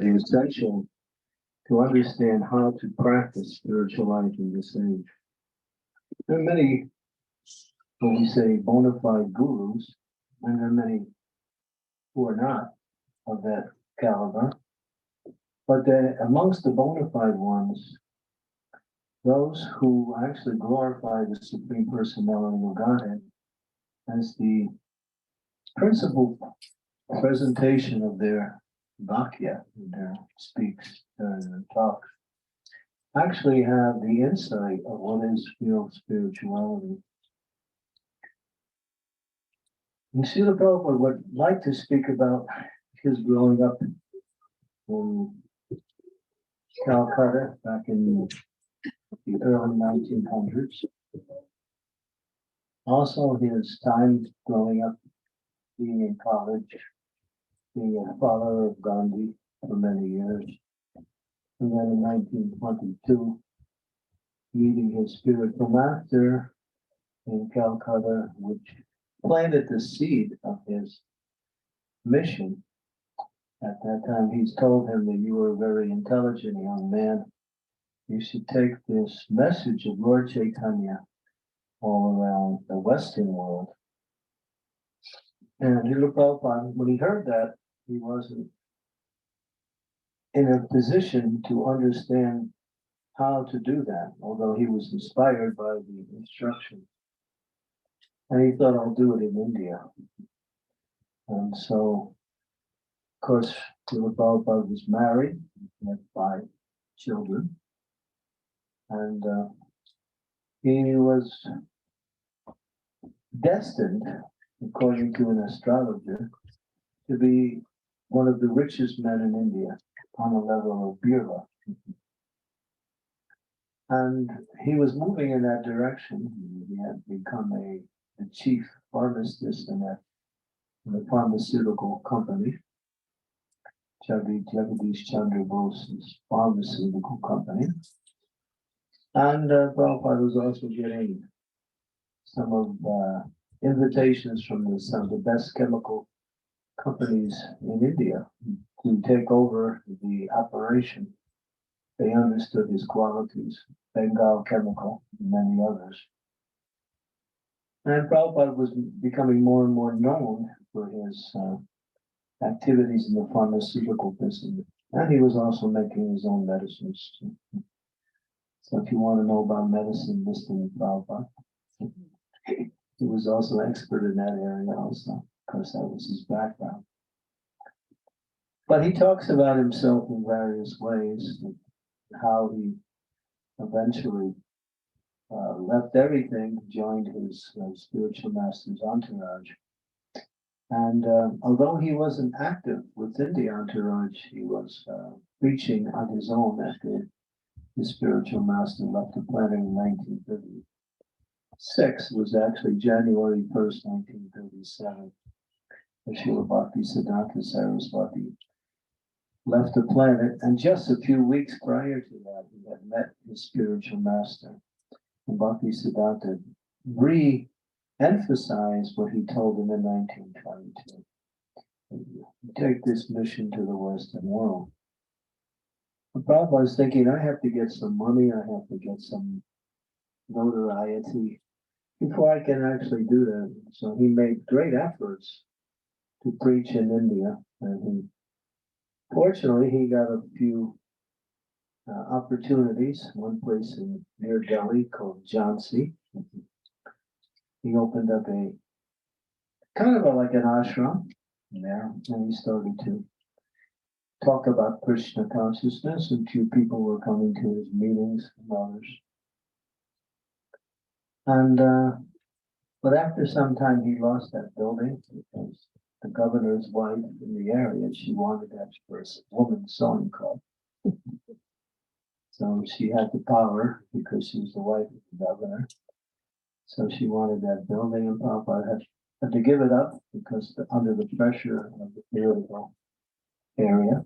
the essential to understand how to practice spiritual life in this age. There are many, what we say, bona fide gurus, and there are many who are not of that caliber. But amongst the bona fide ones, those who actually glorify the Supreme Personality of Godhead as the principal presentation of their Vakya, their speaks, their talks, actually have the insight of what is real spirituality. And Srila Prabhupada would like to speak about his growing up in Calcutta back in the early 1900s. Also his time growing up, being in college, being a follower of Gandhi for many years. And then in 1922, meeting his spiritual master in Calcutta, which planted the seed of his mission. At that time, he's told him that you are a very intelligent young man. You should take this message of Lord Chaitanya all around the Western world. And Srila Prabhupada, when he heard that, he wasn't in a position to understand how to do that, although he was inspired by the instructions. And he thought, I'll do it in India. And so, of course, Srila Prabhupada was married, he had 5 children. And he was destined, according to an astrologer, to be one of the richest men in India on the level of Birla. And he was moving in that direction. He had become a chief pharmacist in a pharmaceutical company, Jagadish Chandra Bose's pharmaceutical company. And Prabhupada was also getting some of invitations from some of the best chemical companies in India to take over the operation. They understood his qualities, Bengal Chemical, and many others. And Prabhupada was becoming more and more known for his activities in the pharmaceutical business. And he was also making his own medicines too. So if you want to know about medicine, listen to Prabhupada. He was also an expert in that area also, because that was his background. But he talks about himself in various ways, how he eventually left everything, joined his spiritual master's entourage. And although he wasn't active within the entourage, he was preaching on his own after his spiritual master left the planet in 1936. It was actually January 1st, 1937. Srila Bhakti Siddhanta Saraswati left the planet, and just a few weeks prior to that, he had met his spiritual master. And Bhakti Siddhanta re-emphasized what he told him in 1922. Take this mission to the Western world. The Prabhupada was thinking, I have to get some money, I have to get some notoriety before I can actually do that. So he made great efforts to preach in India, and fortunately he got a few opportunities. One place near Delhi called Jhansi. He opened up a kind of like an ashram there, and he started to talk about Krishna consciousness, and few people were coming to his meetings and others. And but after some time, he lost that building because the governor's wife in the area, she wanted that for a woman's sewing club. So she had the power because she was the wife of the governor. So she wanted that building, and Prabhupada had to give it up because under the pressure of the political area.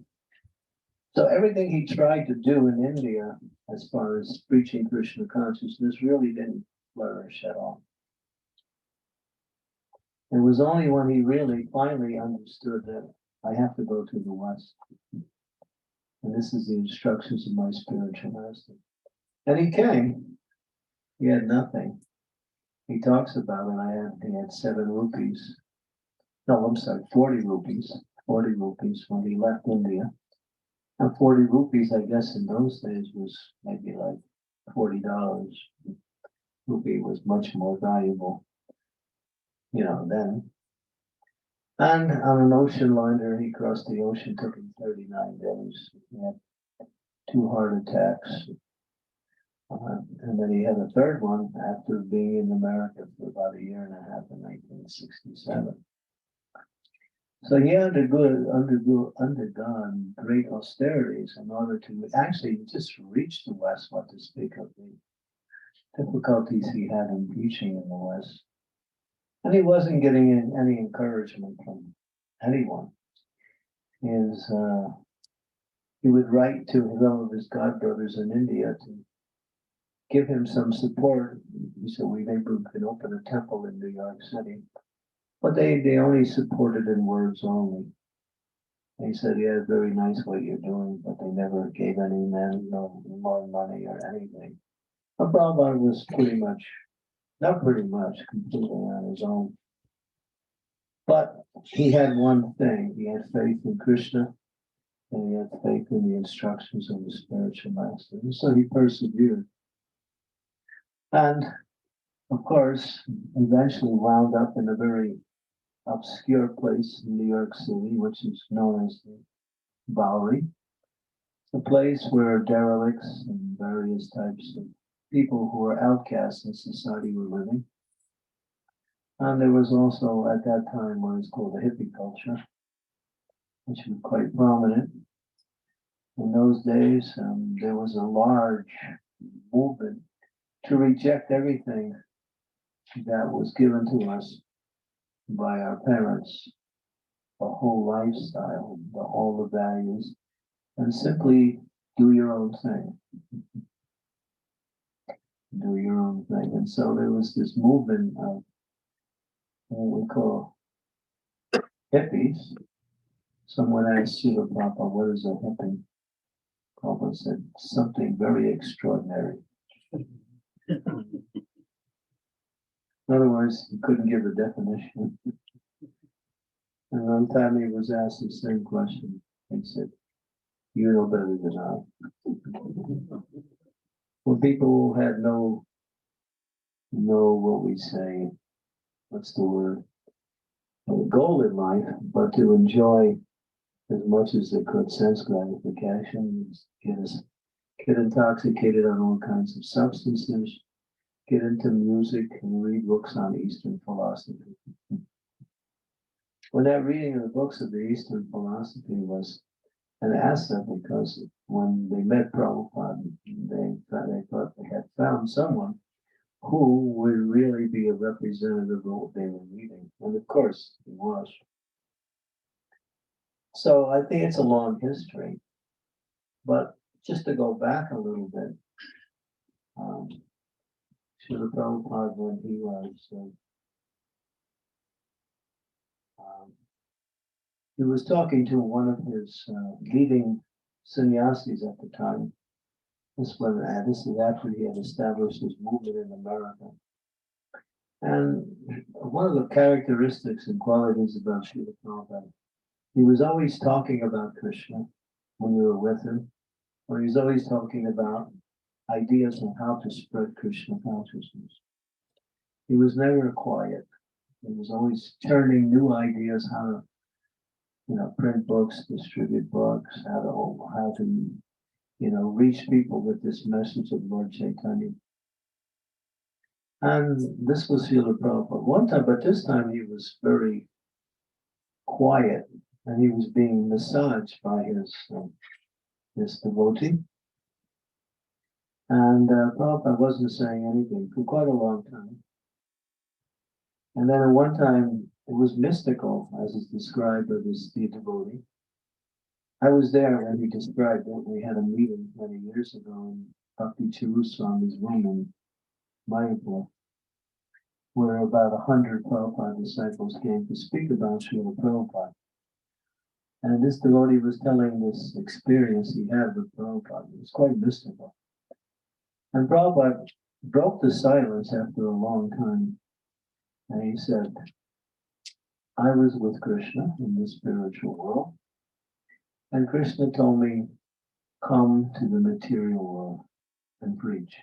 So everything he tried to do in India, as far as preaching Krishna consciousness, really didn't flourish at all. It was only when he really finally understood that I have to go to the West. And this is the instructions of my spiritual master. And he came. He had nothing. He talks about it. He had 7 rupees. No, I'm sorry, 40 rupees. 40 rupees when he left India. And 40 rupees, I guess, in those days was maybe like $40. Rupee was much more valuable, then. And on an ocean liner, he crossed the ocean, took him 39 days. He had 2 heart attacks. And then he had a third one after being in America for about a year and a half in 1967. So he had undergone great austerities in order to actually just reach the West, what to speak of the difficulties he had in teaching in the West. And he wasn't getting any encouragement from anyone. He would write to some of his godbrothers in India to give him some support. He said, we maybe can open a temple in New York City. But they only supported in words only. They said, yeah, very nice what you're doing, but they never gave any men no more money or anything. But Prabhupada was completely on his own. But he had one thing. He had faith in Krishna, and he had faith in the instructions of the spiritual master. And so he persevered. And, of course, eventually wound up in a very obscure place in New York City, which is known as the Bowery. It's a place where derelicts and various types of people who were outcasts in society were living. And there was also, at that time, what is called the hippie culture, which was quite prominent. In those days, there was a large movement to reject everything that was given to us by our parents, the whole lifestyle, all the values, and simply do your own thing. Do your own thing. And so there was this movement of what we call hippies. Someone asked Srila Prabhupada, what is a hippie? Prabhupada said, something very extraordinary. In other words, he couldn't give a definition. And one time he was asked the same question. He said, you know better than I. Well, people who had no, what we say, what's the word? A goal in life, but to enjoy as much as they could sense gratification, get intoxicated on all kinds of substances, get into music and read books on Eastern philosophy. When that reading of the books of the Eastern philosophy was an asset, because when they met Prabhupada, they thought they had found someone who would really be a representative of what they were reading. And of course, he was. So I think it's a long history. But just to go back a little bit, Srila Prabhupada, when he was talking to one of his leading sannyasis at the time. This is after he had established his movement in America. And one of the characteristics and qualities about Srila Prabhupada, he was always talking about Krishna when you were with him, or he was always talking about ideas on how to spread Krishna consciousness. He was never quiet. He was always turning new ideas, how to, print books, distribute books, how to, reach people with this message of Lord Chaitanya. And this was Srila Prabhupada. One time, but this time he was very quiet, and he was being massaged by his devotee. And Prabhupada wasn't saying anything for quite a long time. And then at one time, it was mystical, as is described by this devotee. I was there when he described it. We had a meeting many years ago in Bhakti Swami's room in Mayapur, where about 100 Prabhupada disciples came to speak about Srila Prabhupada. And this devotee was telling this experience he had with Prabhupada. It was quite mystical. And Prabhupada broke the silence after a long time. And he said, I was with Krishna in the spiritual world. And Krishna told me, come to the material world and preach.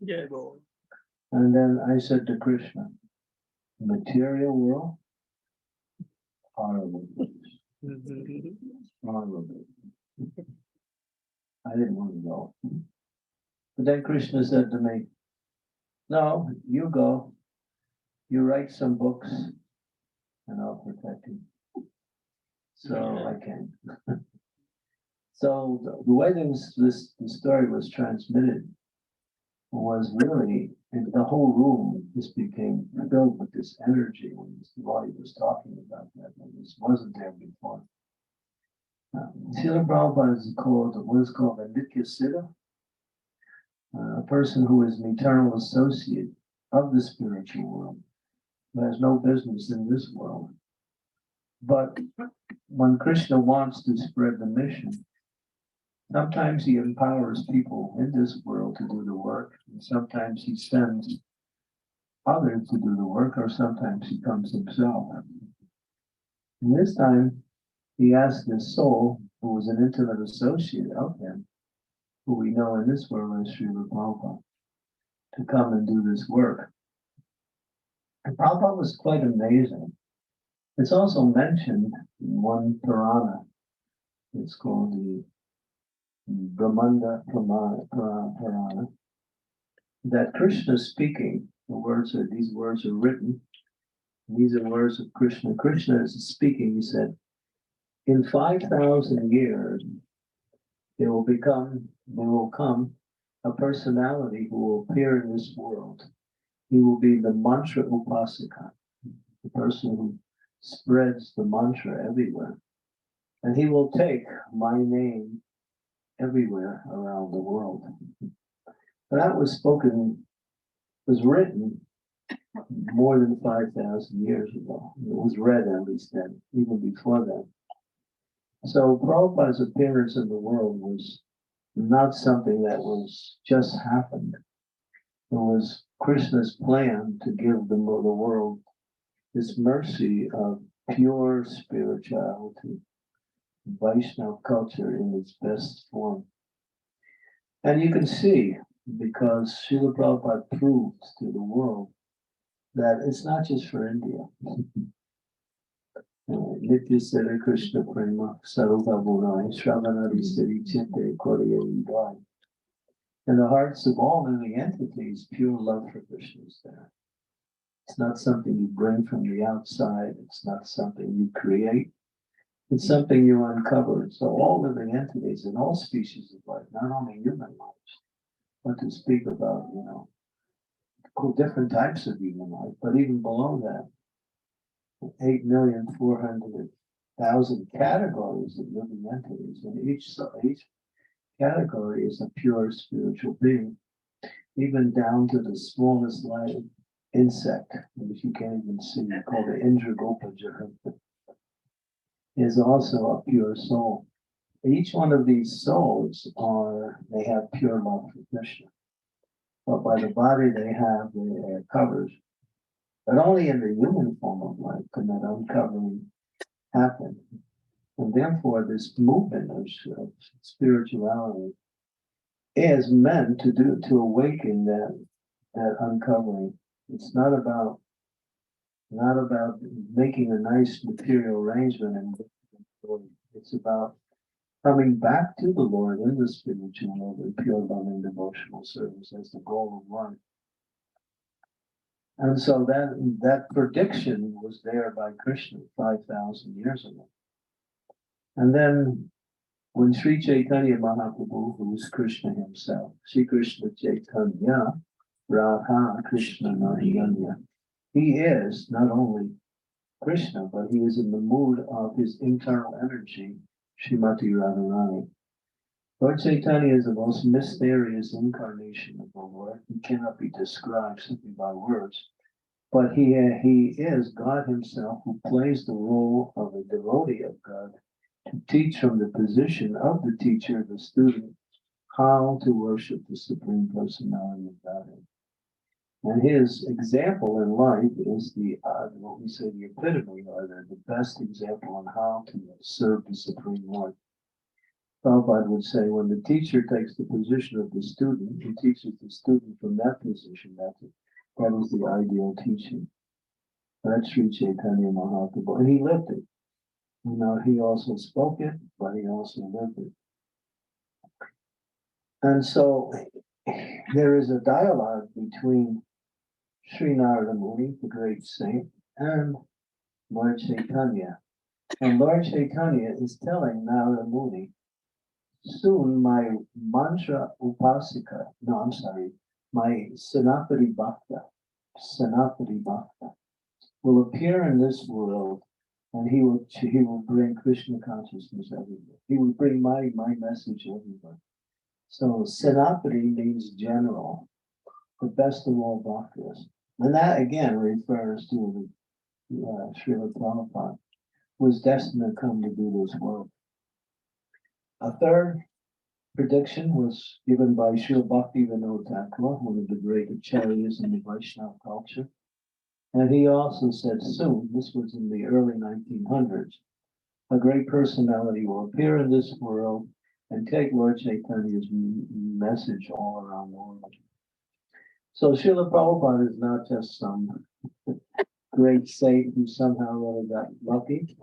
Yeah, Lord. And then I said to Krishna, material world? Horrible place. Horrible. I didn't want to go. But then Krishna said to me, no, you go. You write some books and I'll protect you. So I can. So the way the story was transmitted was really, and the whole room just became filled with this energy when this devotee was talking about that. And this wasn't there before. Srila Prabhupada is called what is called a Nitya Siddha, a person who is an eternal associate of the spiritual world, who has no business in this world. But when Krishna wants to spread the mission, sometimes he empowers people in this world to do the work, and sometimes he sends others to do the work, or sometimes he comes himself. And this time, he asked this soul, who was an intimate associate of him, who we know in this world as Srila Prabhupada, to come and do this work. And Prabhupada was quite amazing. It's also mentioned in one Purana. It's called the Brahmanda Purana, that Krishna is speaking. These words are written. These are words of Krishna. Krishna is speaking. He said, in 5,000 years, there will come a personality who will appear in this world. He will be the mantra upasaka, the person who spreads the mantra everywhere. And he will take my name everywhere around the world. That was written more than 5,000 years ago. It was read at least then, even before that. So Prabhupada's appearance in the world was not something that was just happened. It was Krishna's plan to give the world this mercy of pure spirituality, Vaishnava culture in its best form. And you can see, because Srila Prabhupada proved to the world that it's not just for India. Nitya Siddha Krishna Prema Sarva Gunai Shravanari Siddhi Chitte Koriya Udai. In the hearts of all living entities, pure love for Krishna is there. It's not something you bring from the outside. It's not something you create. It's something you uncover. So all living entities and all species of life, not only human lives, but to speak about, different types of human life, but even below that, 8,400,000 categories of living entities, and each category is a pure spiritual being, even down to the smallest live insect, which you can't even see, called the Indragopaja, is also a pure soul. Each one of these souls they have pure love for Krishna. But by the body they are covered. But only in the human form of life can that uncovering happen. And therefore, this movement of spirituality is meant to awaken that uncovering. It's not about making a nice material arrangement and it's about coming back to the Lord in the spiritual world in pure loving devotional service as the goal of life. And so that prediction was there by Krishna 5,000 years ago. And then when Sri Chaitanya Mahaprabhu, who is Krishna himself, Sri Krishna Chaitanya, Radha Krishna Narayana, he is not only Krishna, but he is in the mood of his internal energy, Srimati Radharani. Lord Chaitanya is the most mysterious incarnation of the Lord. He cannot be described simply by words. But he is God himself who plays the role of a devotee of God to teach from the position of the teacher, the student, how to worship the Supreme Personality of Godhead. And his example in life is what we say, the epitome, or the best example on how to serve the Supreme Lord. Prabhupada would say, when the teacher takes the position of the student, he teaches the student from that position. That is the ideal teaching. That's Sri Chaitanya Mahaprabhu. And he lived it. You know, he also spoke it, but he also lived it. And so there is a dialogue between Sri Narada Muni, the great saint, and Lord Chaitanya. And Lord Chaitanya is telling Narada Muni, soon my mantra upasika, no, I'm sorry, my Sanapati Bhakta will appear in this world, and he will bring Krishna consciousness everywhere. He will bring my message everywhere. So Sanapati means general, the best of all bhaktas. And that again refers to Srila Prabhupada, was destined to come to do this work. A third prediction was given by Srila Bhakti Vinod Thakur, one of the great acharyas in the Vaishnava culture. And he also said soon, this was in the early 1900s, a great personality will appear in this world and take Lord Chaitanya's message all around the world. So Srila Prabhupada is not just some great saint who somehow really got lucky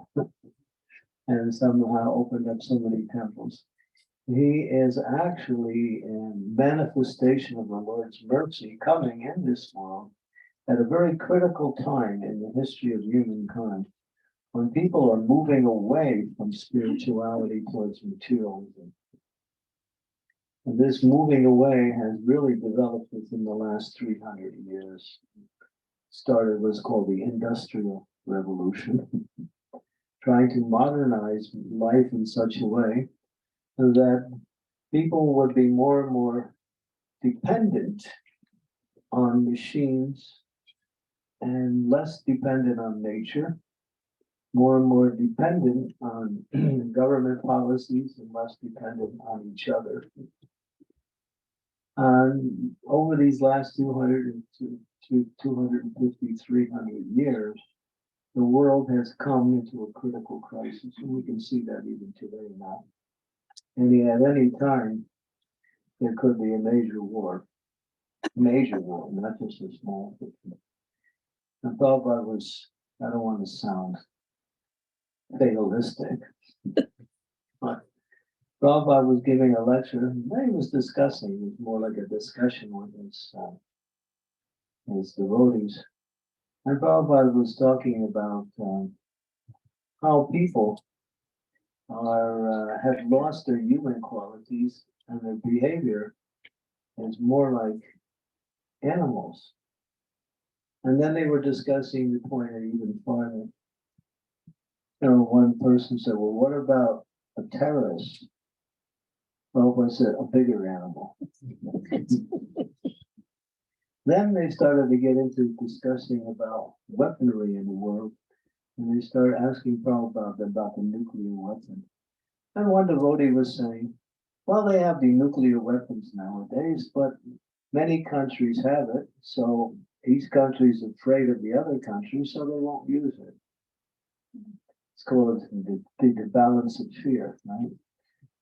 and somehow opened up so many temples. He is actually a manifestation of the Lord's mercy coming in this world at a very critical time in the history of humankind, when people are moving away from spirituality towards materialism. And this moving away has really developed within the last 300 years. Started what's called the Industrial Revolution, trying to modernize life in such a way so that people would be more and more dependent on machines and less dependent on nature, more and more dependent on government policies and less dependent on each other. Over these last 250, 300 years, the world has come into a critical crisis, and we can see that even today now. And at any time, there could be a major war, not just a small one. And Prabhupada was, I don't want to sound fatalistic, but Prabhupada was giving a lecture, and he was discussing, it was more like a discussion with his devotees. And Prabhupada was talking about how people have lost their human qualities and their behavior is more like animals. And then they were discussing the point even farther. You know, one person said, well, what about a terrorist? Prabhupada said, a bigger animal. Then they started to get into discussing about weaponry in the world. And they started asking Prabhupada about the nuclear weapon. And one devotee was saying, well, they have the nuclear weapons nowadays, but many countries have it. So each country is afraid of the other country, so they won't use it. It's called the balance of fear, right?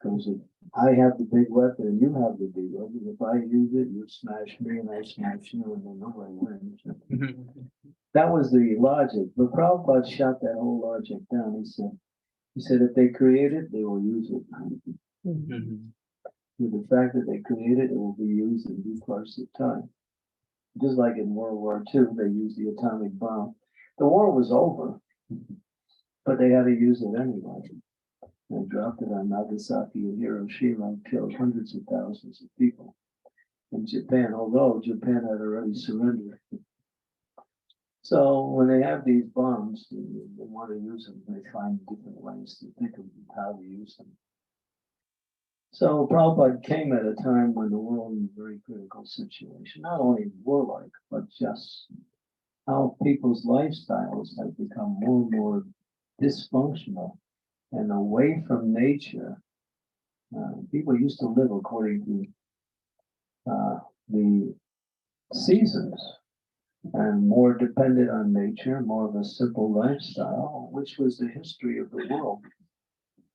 Because if I have the big weapon and you have the big weapon, if I use it, you smash me and I smash you, and then nobody wins. That was the logic. But Prabhupada shot that whole logic down. He said if they create it, they will use it. With the fact that they create it, it will be used in due course of time. Just like in World War II, they used the atomic bomb. The war was over, but they had to use it anyway. They dropped it on Nagasaki and Hiroshima and killed hundreds of thousands of people in Japan, although Japan had already surrendered. So when they have these bombs, they want to use them, they find different ways to think of how to use them. So Prabhupada came at a time when the world was in a very critical situation, not only warlike, but just how people's lifestyles have become more and more dysfunctional and away from nature. People used to live according to the seasons and more dependent on nature, more of a simple lifestyle, which was the history of the world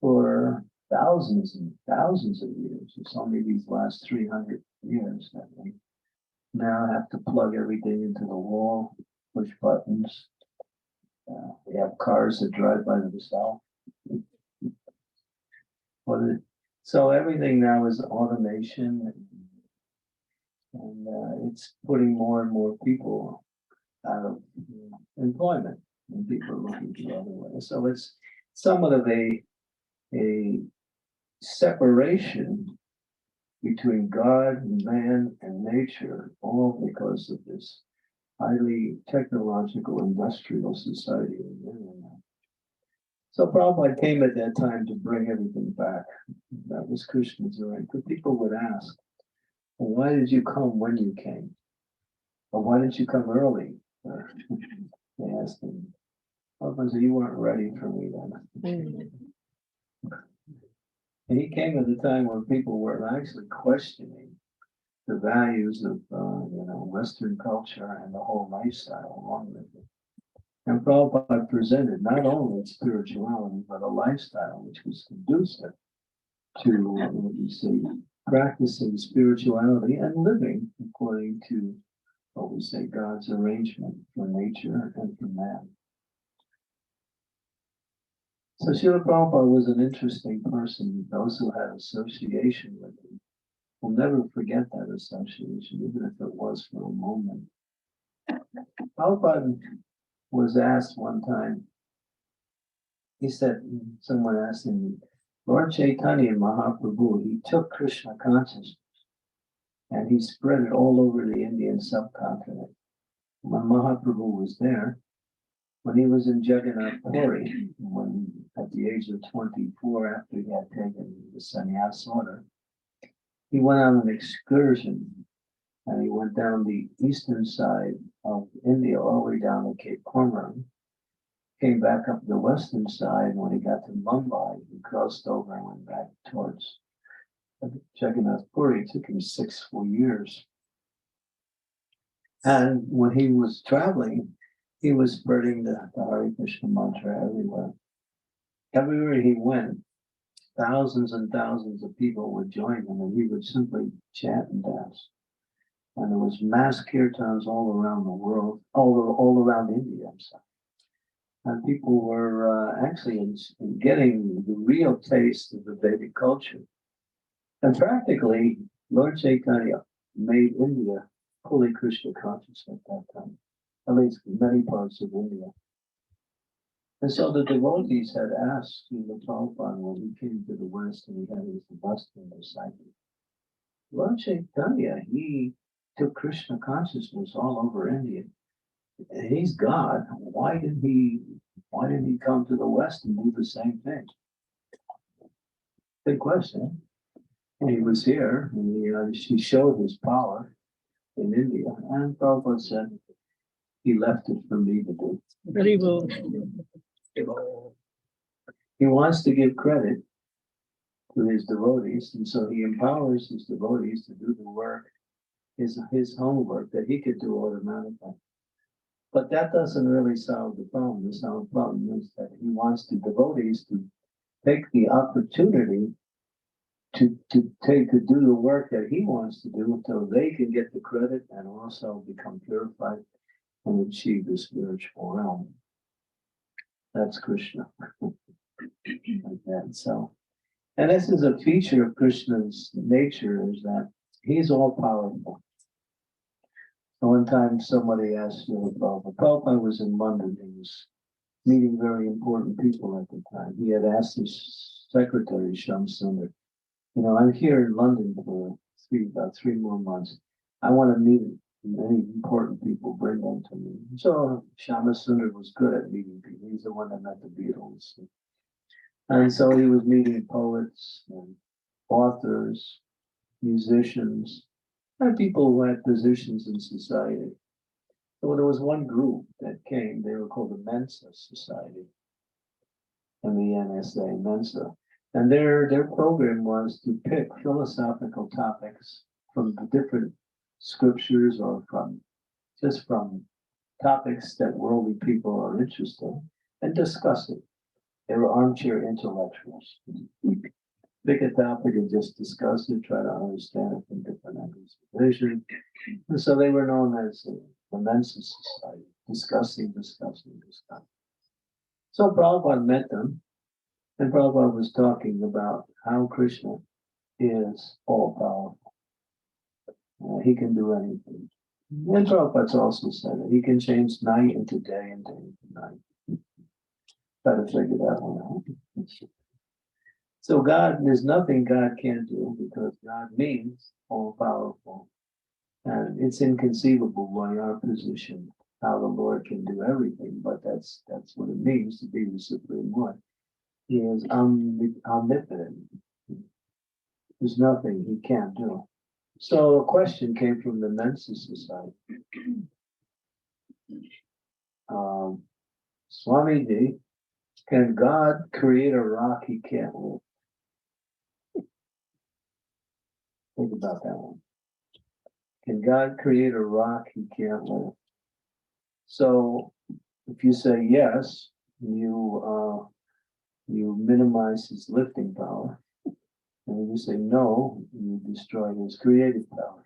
for thousands and thousands of years. It's only these last 300 years that we now have to plug everything into the wall, push buttons. We have cars that drive by themselves. So everything now is automation, and it's putting more and more people out of employment, and people are looking for other ways. So it's somewhat of a separation between God, man, and nature, all because of this highly technological industrial society we're living in. So Prabhupada came at that time to bring everything back. That was Krishna's right. But people would ask, well, why did you come when you came? Or why didn't you come early? Or they asked him. Prabhupada said, you weren't ready for me then. And he came at a time when people were actually questioning the values of Western culture and the whole lifestyle along with it. And Prabhupada presented not only spirituality, but a lifestyle which was conducive to, what we say, practicing spirituality and living according to, what we say, God's arrangement for nature and for man. So Srila Prabhupada was an interesting person. Those who had association with him will never forget that association, even if it was for a moment. Prabhupada was asked one time, he said, someone asked him, Lord Chaitanya Mahaprabhu, he took Krishna consciousness and he spread it all over the Indian subcontinent. When Mahaprabhu was there, when he was in Jagannath Puri, when at the age of 24, after he had taken the sannyas order, he went on an excursion and he went down the eastern side of India, all the way down to Cape Comorin, came back up the western side, and when he got to Mumbai, he crossed over and went back towards Jagannath Puri. It took him 6 full years. And when he was traveling, he was spreading the Hare Krishna mantra everywhere. Everywhere he went, thousands and thousands of people would join him, and he would simply chant and dance. And there was mass kirtans all around the world, all around India. And people were actually getting the real taste of the Vedic culture. And practically, Lord Chaitanya made India fully Krishna conscious at that time, at least many parts of India. And so the devotees had asked Srila Prabhupada when he came to the West and he had his Western disciples, Lord Chaitanya, he took Krishna consciousness all over India. And he's God. Why didn't he come to the West and do the same thing? Big question. And he was here, and he showed his power in India. And Prabhupada said, he left it for me to do. Very well. He wants to give credit to his devotees, and so he empowers his devotees to do the work, his homework that he could do automatically. But that doesn't really solve the problem. The problem is that he wants the devotees to take the opportunity to do the work that he wants to do until they can get the credit and also become purified and achieve the spiritual realm. That's Krishna. Like that. So, and this is a feature of Krishna's nature, is that he's all powerful. So one time somebody asked Prabhupada was in London. He was meeting very important people at the time. He had asked his secretary, Shamsundar, I'm here in London for about 3 more months. I want to meet many important people, bring them to me. So Shamsundar was good at meeting people. He's the one that met the Beatles. And so he was meeting poets and authors, musicians, and people who had positions in society. So there was one group that came, they were called the Mensa Society, MENSA, Mensa. And their program was to pick philosophical topics from the different scriptures or from topics that worldly people are interested in and discuss it. They were armchair intellectuals. Pick a topic and just discuss it, try to understand it from different angles of vision. And so they were known as the Mensa Society, discussing. So Prabhupada met them, and Prabhupada was talking about how Krishna is all powerful. He can do anything. And Prabhupada's also said that he can change night into day and day into night. Try to figure that one out. So God, there's nothing God can't do because God means all powerful. And it's inconceivable by our position how the Lord can do everything, but that's what it means to be the Supreme One. He is omnipotent. There's nothing he can't do. So a question came from the Mensa Society. Swamiji, can God create a rock he can't lift? Think about that one. Can God create a rock he can't lift? So if you say yes, you minimize his lifting power. And if you say no, you destroy his creative power.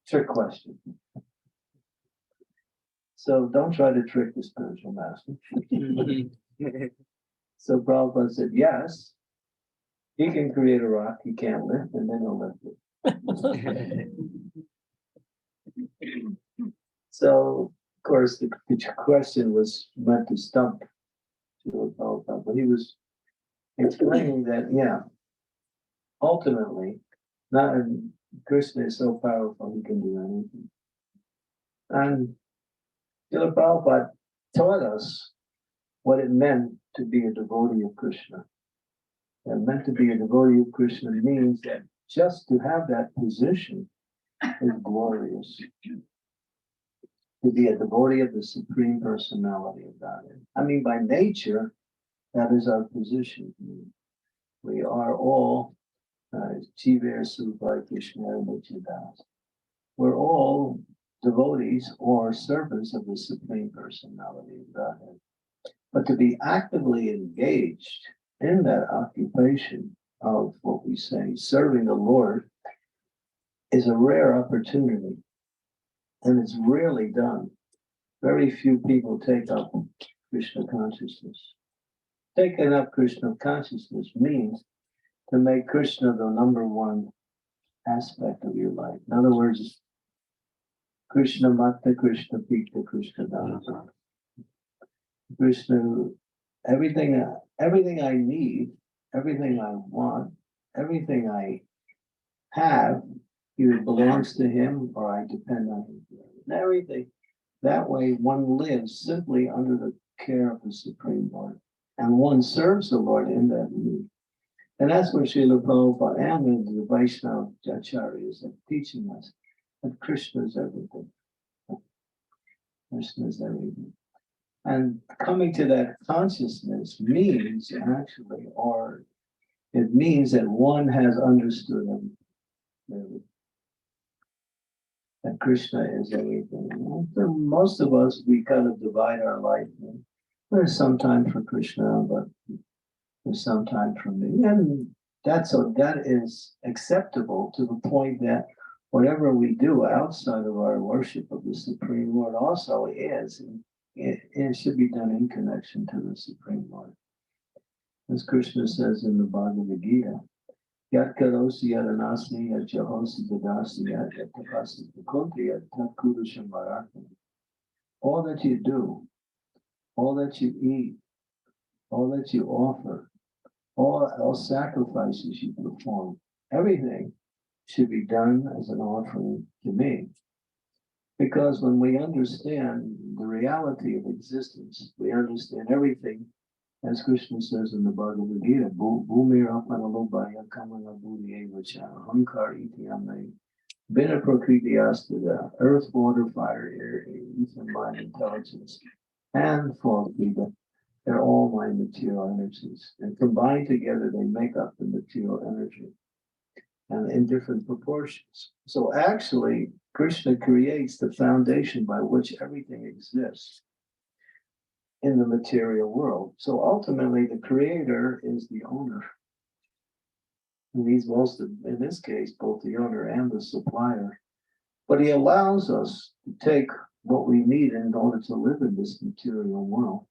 Trick question. So don't try to trick the spiritual master. So Prabhupada said, yes, he can create a rock he can't lift, and then he'll lift it. So, of course, the question was meant to stump Prabhupada, but he was explaining that, yeah, ultimately, not Krishna is so powerful he can do anything. And Srila Prabhupada taught us what it meant to be a devotee of Krishna. And meant to be a devotee of Krishna means that just to have that position is glorious. To be a devotee of the Supreme Personality of Godhead. I mean, by nature, that is our position. We are all Jiver Subai Krishna Nichidas. We're all devotees or servants of the Supreme Personality of Godhead. But to be actively engaged in that occupation of what we say, serving the Lord, is a rare opportunity. And it's rarely done. Very few people take up Krishna consciousness. Taking up Krishna consciousness means to make Krishna the number one aspect of your life. In other words, Krishna Mata, Krishna Pita, Krishna Dana. Krishna, everything I need, everything I want, everything I have, either belongs to him or I depend on him. And everything. That way one lives simply under the care of the Supreme Lord. And one serves the Lord in that need. And that's what Srila Prabhupada and the Vaishnava Acharyas are teaching us, that Krishna is everything. Krishna is everything. And coming to that consciousness means actually, or it means that one has understood everything. That Krishna is everything. For most of us, we kind of divide our life. There's some time for Krishna, but there's some time for me. And that is acceptable to the point that whatever we do outside of our worship of the Supreme Lord also is. It should be done in connection to the Supreme Lord. As Krishna says in the Bhagavad Gita, Yat karosi yadanasi yat jahosi dadasi yat tapasi takunti yat tatkurusham bharatam. All that you do, all that you eat, all that you offer, all sacrifices you perform, everything should be done as an offering to me. Because when we understand the reality of existence, we understand everything, as Krishna says in the Bhagavad Gita, Bhumir apanalobhaya kamana buddhi evacha ahankar iti ame Bina Prakriti Astada, earth, water, fire, air, ether, mind, intelligence, and form Vida. They're all my material energies. And combined together, they make up the material energy and in different proportions. So actually, Krishna creates the foundation by which everything exists in the material world. So ultimately, the creator is the owner. And he's most, in this case, both the owner and the supplier. But he allows us to take what we need in order to live in this material world,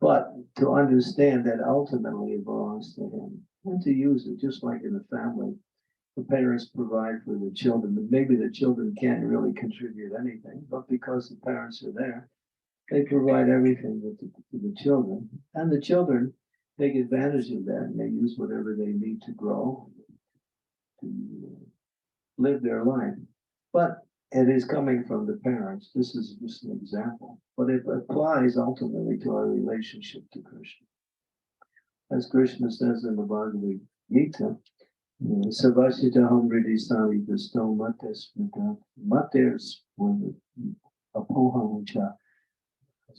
but to understand that ultimately it belongs to him and to use it, just like in a family. The parents provide for the children, but maybe the children can't really contribute anything, but because the parents are there, they provide everything to the children, and the children take advantage of that, and they use whatever they need to grow, to live their life. But it is coming from the parents. This is just an example, but it applies ultimately to our relationship to Krishna. As Krishna says in the Bhagavad Gita, Savasita Hamriti Sari Visto Mates Mates with Apohamucha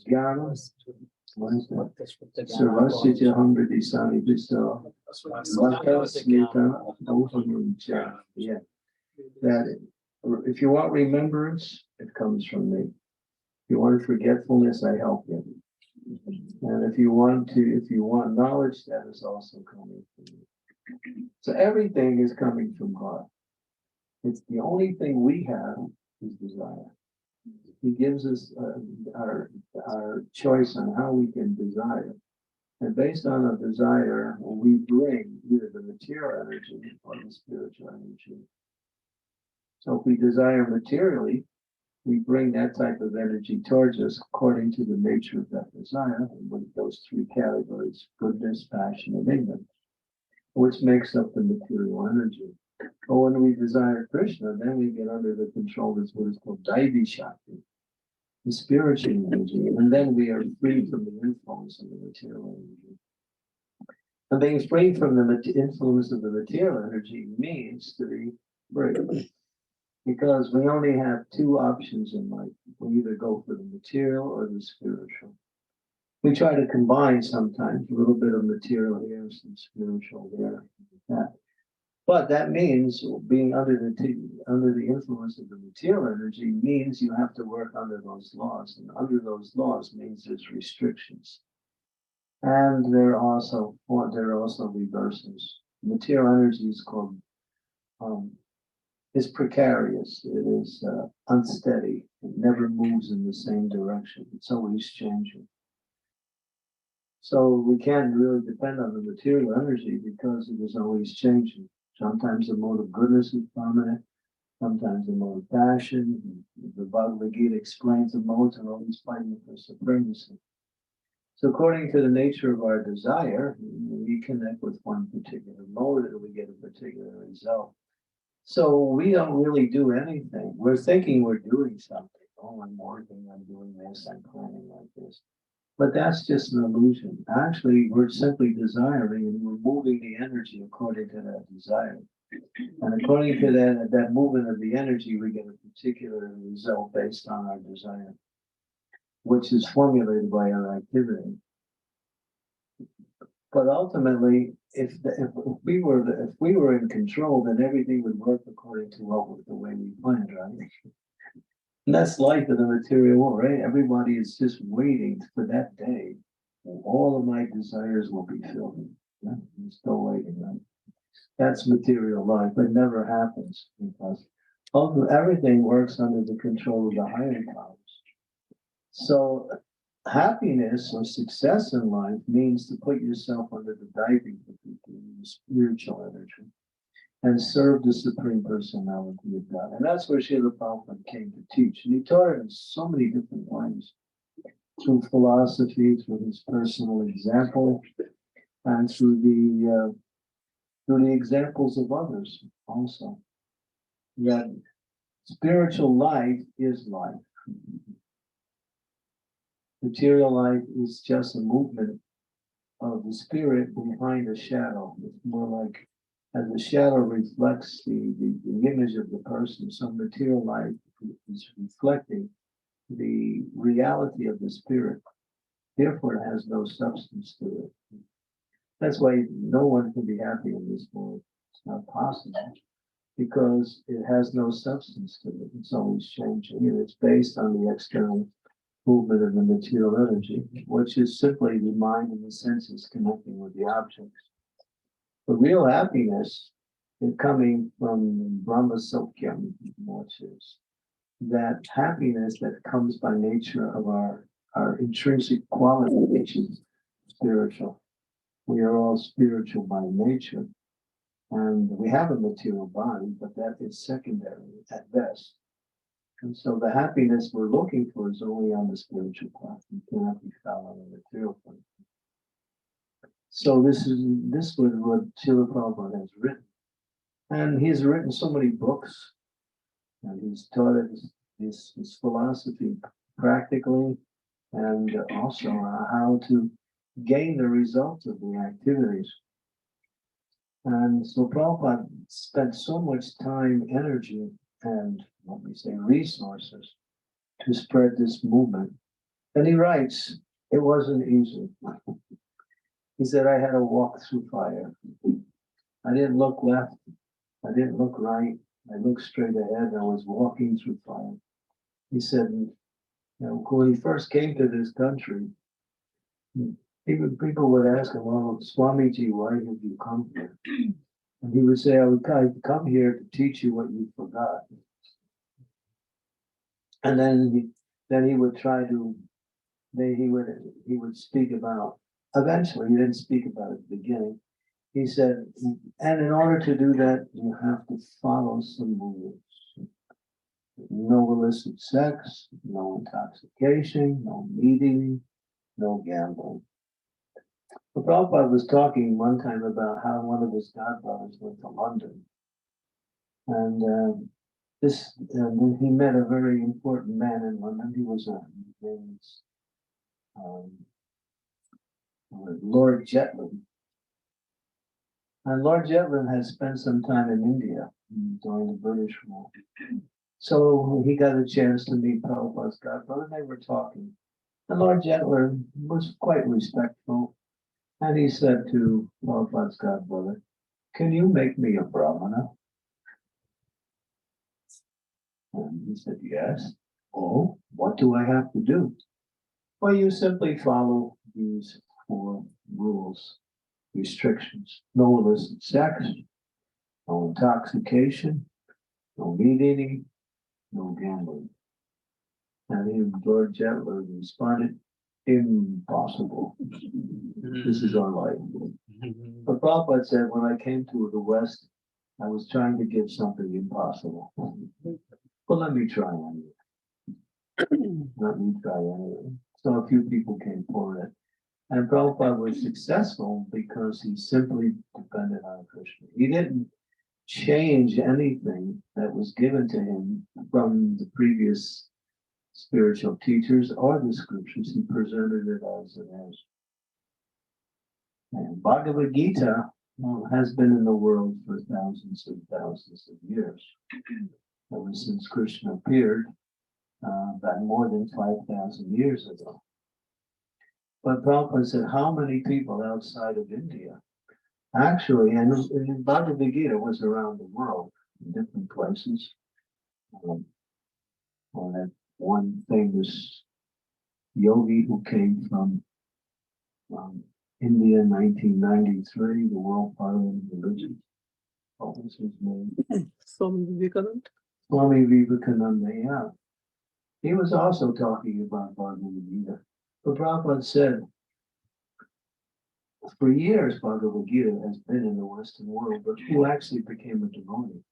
Gyana. What is that? Savasita Hamriti Sari Visto Mates Mita Apohamucha. Yeah. That if you want remembrance, it comes from me. If you want forgetfulness, I help you. And if you want knowledge, that is also coming from me. So everything is coming from God. It's the only thing we have is desire. He gives us our choice on how we can desire. And based on a desire, we bring either the material energy or the spiritual energy. So if we desire materially, we bring that type of energy towards us according to the nature of that desire, with those three categories: goodness, passion, and ignorance, which makes up the material energy. But when we desire Krishna, then we get under the control of what is called Daivi Shakti, the spiritual energy, and then we are free from the influence of the material energy. And being free from the influence of the material energy means to be free. Because we only have two options in life. We either go for the material or the spiritual. We try to combine sometimes a little bit of material here, some spiritual there, that. But that means being under the influence of the material energy means you have to work under those laws, and under those laws means there's restrictions, and there are also reversals. Material energy is called is precarious. It is unsteady. It never moves in the same direction. It's always changing. So we can't really depend on the material energy because it is always changing. Sometimes the mode of goodness is prominent, sometimes the mode of passion. The Bhagavad Gita explains the modes are always fighting for supremacy. So according to the nature of our desire, we connect with one particular mode and we get a particular result. So we don't really do anything. We're thinking we're doing something. Oh, I'm working, I'm doing this, I'm planning like this. But that's just an illusion. Actually, we're simply desiring and we're moving the energy according to that desire. And according to that movement of the energy, we get a particular result based on our desire, which is formulated by our activity. But ultimately, if we were in control, then everything would work according to the way we planned, right? And that's life in the material world, right? Everybody is just waiting for that day. All of my desires will be filled. Yeah? I'm still waiting, right? That's material life. It never happens because everything works under the control of the higher powers. So happiness or success in life means to put yourself under the diving, the spiritual energy, and serve the Supreme Personality of God. And that's where Srila Prabhupada came to teach. And he taught it in so many different ways, through philosophy, through his personal example, and through the examples of others also. That spiritual life is life. Material life is just a movement of the spirit behind a shadow. It's more like as the shadow reflects the image of the person, so material life is reflecting the reality of the spirit. Therefore, it has no substance to it. That's why no one can be happy in this world. It's not possible because it has no substance to it. It's always changing, and it's based on the external movement of the material energy, which is simply the mind and the senses connecting with the objects. The real happiness is coming from Brahma Sokyam, which is that happiness that comes by nature of our intrinsic quality, which is spiritual. We are all spiritual by nature, and we have a material body, but that is secondary at best. And so the happiness we're looking for is only on the spiritual plane. It cannot be found on the material plane. So this was what Srila Prabhupada has written. And he's written so many books, and he's taught his philosophy practically, and also how to gain the results of the activities. And so Prabhupada spent so much time, energy, and let me say resources to spread this movement. And he writes, it wasn't easy. He said, I had to walk through fire. I didn't look left. I didn't look right. I looked straight ahead. I was walking through fire. He said, when he first came to this country, people would ask him, well, Swamiji, why did you come here? And he would say, I would come here to teach you what you forgot. And then he would try to, he would speak about, eventually he didn't speak about it at the beginning. He said, and in order to do that, you have to follow some rules. No illicit sex, no intoxication, no meeting, no gambling. But Prabhupada was talking one time about how one of his godbrothers went to London. And he met a very important man in London. He was Lord Jetland. And Lord Jetland had spent some time in India during the British rule. So he got a chance to meet Prabhupada's godbrother. They were talking. And Lord Jetland was quite respectful. And he said to Prabhupada's godbrother, can you make me a brahmana? And he said, yes. Oh, what do I have to do? Well, you simply follow these 4 rules, restrictions. No illicit sex, no intoxication, no meat eating, no gambling. And Lord Jetland responded, impossible. This is our life. But Prabhupada said, when I came to the West, I was trying to give something impossible. But let me try anyway. Let me try anyway. So a few people came for it. And Prabhupada was successful because he simply depended on Krishna. He didn't change anything that was given to him from the previous spiritual teachers or the scriptures. He presented it as it is. And Bhagavad Gita has been in the world for thousands and thousands of years. Ever since Krishna appeared, about more than 5,000 years ago. But Prabhupada said, how many people outside of India? Actually, and Bhagavad Gita was around the world in different places. That one famous yogi who came from India in 1993, the World Parliament of Religion. What was his name? Swami Vivekananda. Swami Vivekananda, yeah. He was also talking about Bhagavad Gita. But Prabhupada said, for years, Bhagavad Gita has been in the Western world, but who actually became a devotee?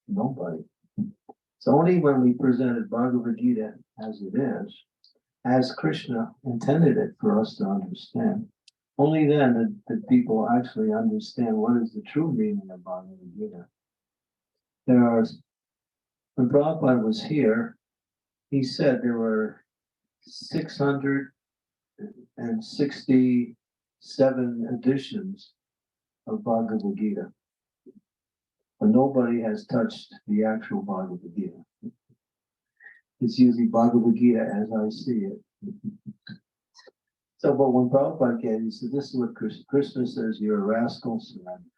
Nobody. It's only when we presented Bhagavad Gita as it is, as Krishna intended it for us to understand, only then did people actually understand what is the true meaning of Bhagavad Gita. When Prabhupada was here, he said there were 667 editions of Bhagavad Gita. but nobody has touched the actual Bhagavad Gita. It's usually Bhagavad Gita as I see it. So, but when Prabhupada came, he said, this is what Krishna says, you're a rascal, surrender.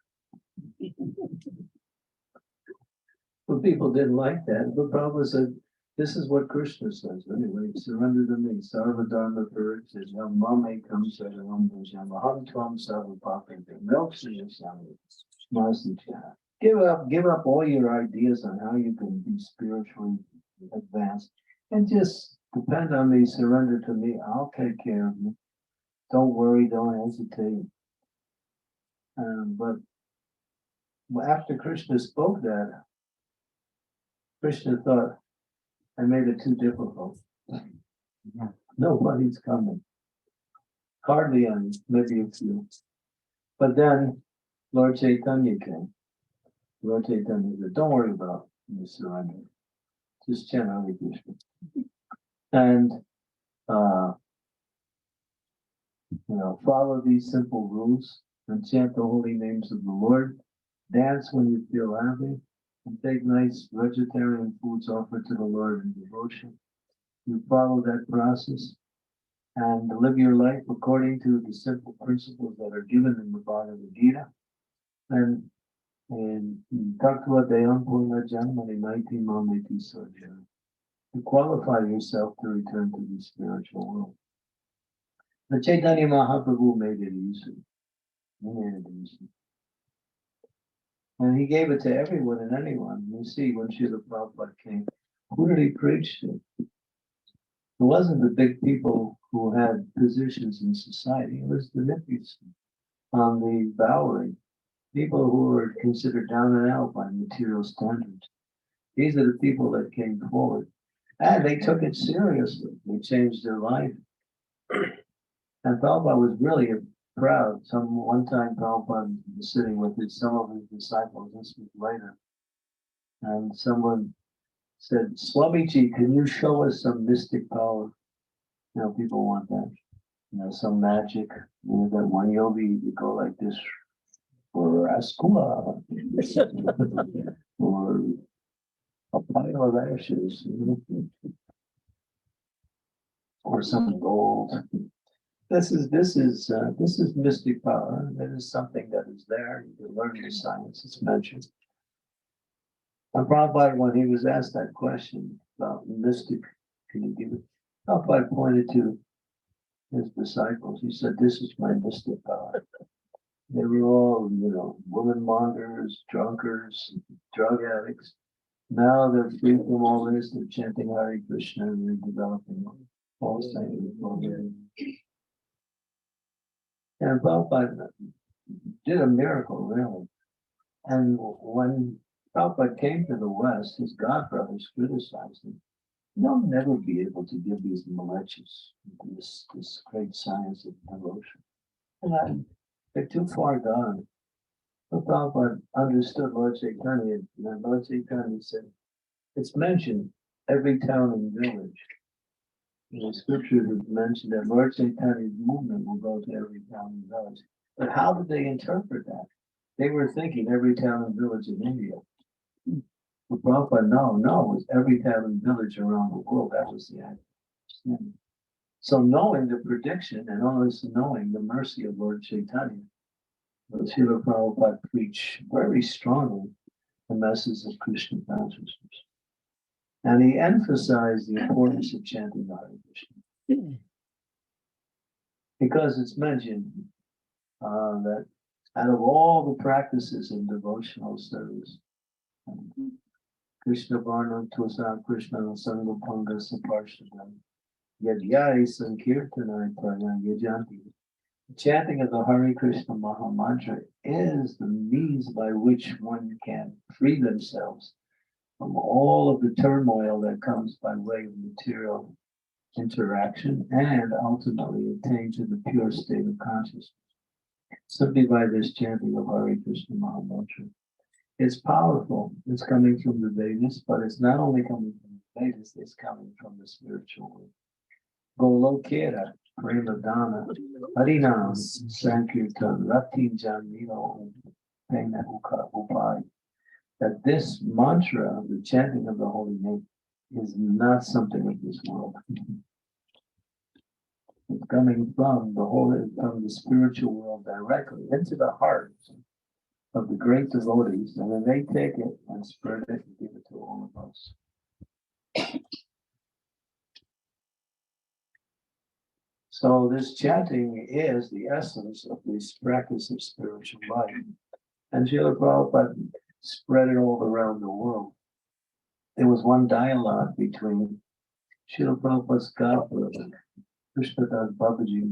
But people didn't like that. But Prabhupada said, this is what Krishna says. Anyway, surrender to me. Sarva dharma parityajam mame kam saranam bhajam aham tvam sarva papente mokshayasyami masnichya. Give up all your ideas on how you can be spiritually advanced and just depend on me, surrender to me. I'll take care of you. Don't worry, don't hesitate. But after Krishna spoke that, Krishna thought, I made it too difficult. Nobody's coming. Hardly any, maybe a few. But then Lord Chaitanya came. Lord Chaitanya said, don't worry about your surrender. Just chant Hare Krishna. And follow these simple rules and chant the holy names of the Lord. Dance when you feel happy. And take nice vegetarian foods offered to the Lord in devotion. You follow that process and live your life according to the simple principles that are given in the Bhagavad Gita. And Tattva Deyam Purna Janmani Maiti Mamiti Soja. To qualify yourself to return to the spiritual world. The Chaitanya Mahaprabhu made it easy. He made it easy. And he gave it to everyone and anyone. You see, when Srila Prabhupada came, who did he preach to? It wasn't the big people who had positions in society. It was the nippies on the Bowery, people who were considered down and out by material standards. These are the people that came forward. And they took it seriously. They changed their life. And Prabhupada was really proud. One time Prabhupada was sitting with some of his disciples, this was later. And someone said, Swamiji, can you show us some mystic power? People want that. Some magic. That one yogi, you go like this, or Askula, or a pile of ashes, or some gold. This is mystic power. That is something that is there. You can learn the science. It's mentioned. And Prabhupada, when he was asked that question about mystic, can you give it? Prabhupada pointed to his disciples. He said, "This is my mystic power." They were all, woman mongers, drunkards, drug addicts. Now they're free from all this. They're chanting Hare Krishna and they're developing all sanctity. And Prabhupada did a miracle, really. And when Prabhupada came to the West, his godbrothers criticized him. You'll never be able to give these militias this great science of devotion. And they're too far gone. But Prabhupada understood Lord Chaitanya, and Lord Chaitanya said, it's mentioned every town and village. The scriptures have mentioned that Lord Chaitanya's movement will go to every town and village. But how did they interpret that? They were thinking every town and village in India. But Prabhupada, no, it was every town and village around the world. That was the idea. So knowing the prediction and also knowing the mercy of Lord Chaitanya, Srila Prabhupada preached very strongly the message of Krishna consciousness. And he emphasized the importance of chanting Hare Krishna. Because it's mentioned that out of all the practices in devotional service, Krishna Varnam Tusa Krishna Sangapanga Saparshadam Yadyai Sankirtanai Prana Yajanti. Chanting of the Hare Krishna Maha Mantra is the means by which one can free themselves from all of the turmoil that comes by way of material interaction and ultimately attain to the pure state of consciousness. Simply by this chanting of Hare Krishna Maha Mantra. It's powerful. It's coming from the Vedas, but it's not only coming from the Vedas, it's coming from the spiritual world. Golokera, Premadana, Harinam, Sankirtan, Ratin Janmino, Pena Upai. that this mantra, the chanting of the holy name, is not something of this world. It's coming from the spiritual world directly into the heart of the great devotees, and then they take it and spread it and give it to all of us. So this chanting is the essence of this practice of spiritual life. And Srila Prabhupada spread it all around the world. There was one dialogue between Srila Prabhupada's godbrother, Krishnadas Babaji,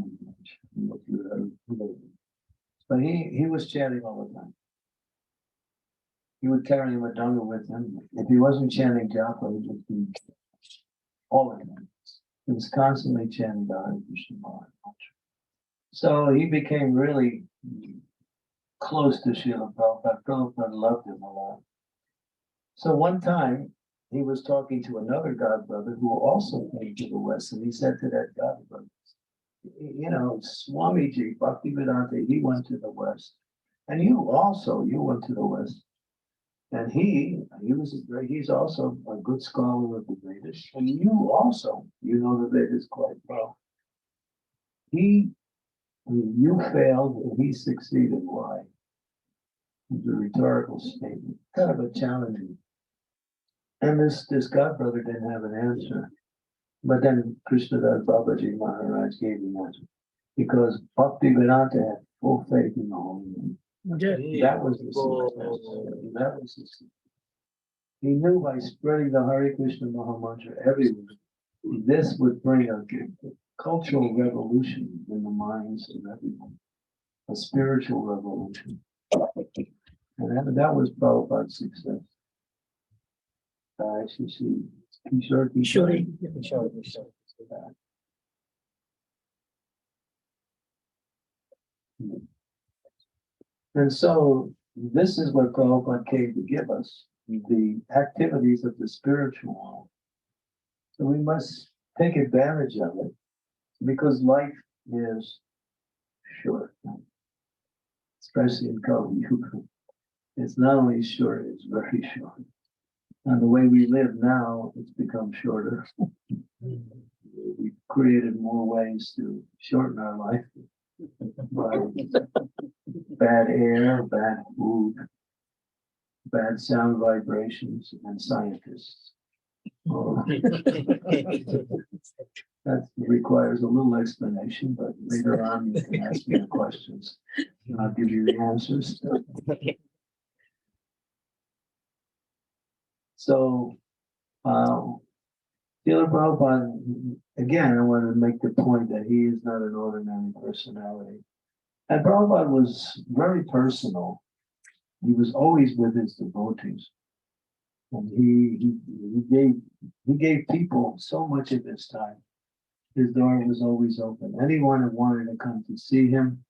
but he was chanting all the time. He would carry a madanga with him. If he wasn't chanting japa, he would be all the time. He was constantly chanting the Hare Krishna mantra. So he became really close to Srila Prabhupada. Prabhupada loved him a lot. So one time he was talking to another godbrother who also came to the West, and he said to that godbrother, you know, Swamiji, Bhaktivedanta, he went to the West. And you went to the West. And he's also a good scholar of the Vedas. And you know the Vedas quite well. You failed and he succeeded. Why? It's a rhetorical statement, kind of a challenging. And this godbrother didn't have an answer. But then Krishnadas Babaji Maharaj gave the answer. Because Bhaktivedanta had full faith in the Holy Name. That was the success. That was the success. He knew by spreading the Hare Krishna Mahamantra everywhere, this would bring a cultural revolution in the minds of everyone, a spiritual revolution. And that was Prabhupada's success. Kishore. And so this is what Prabhupada came to give us, the activities of the spiritual world. So we must take advantage of it because life is short, especially in Kali Yuga. It's not only short, it's very short. And the way we live now, it's become shorter. We've created more ways to shorten our life. Bad air, bad food, bad sound vibrations, and scientists. That requires a little explanation, but later on you can ask me the questions and I'll give you the answers. So, Srila Prabhupada, again, I want to make the point that he is not an ordinary personality. And Prabhupada was very personal. He was always with his devotees. And he gave people so much of his time. His door was always open. Anyone who wanted to come to see him,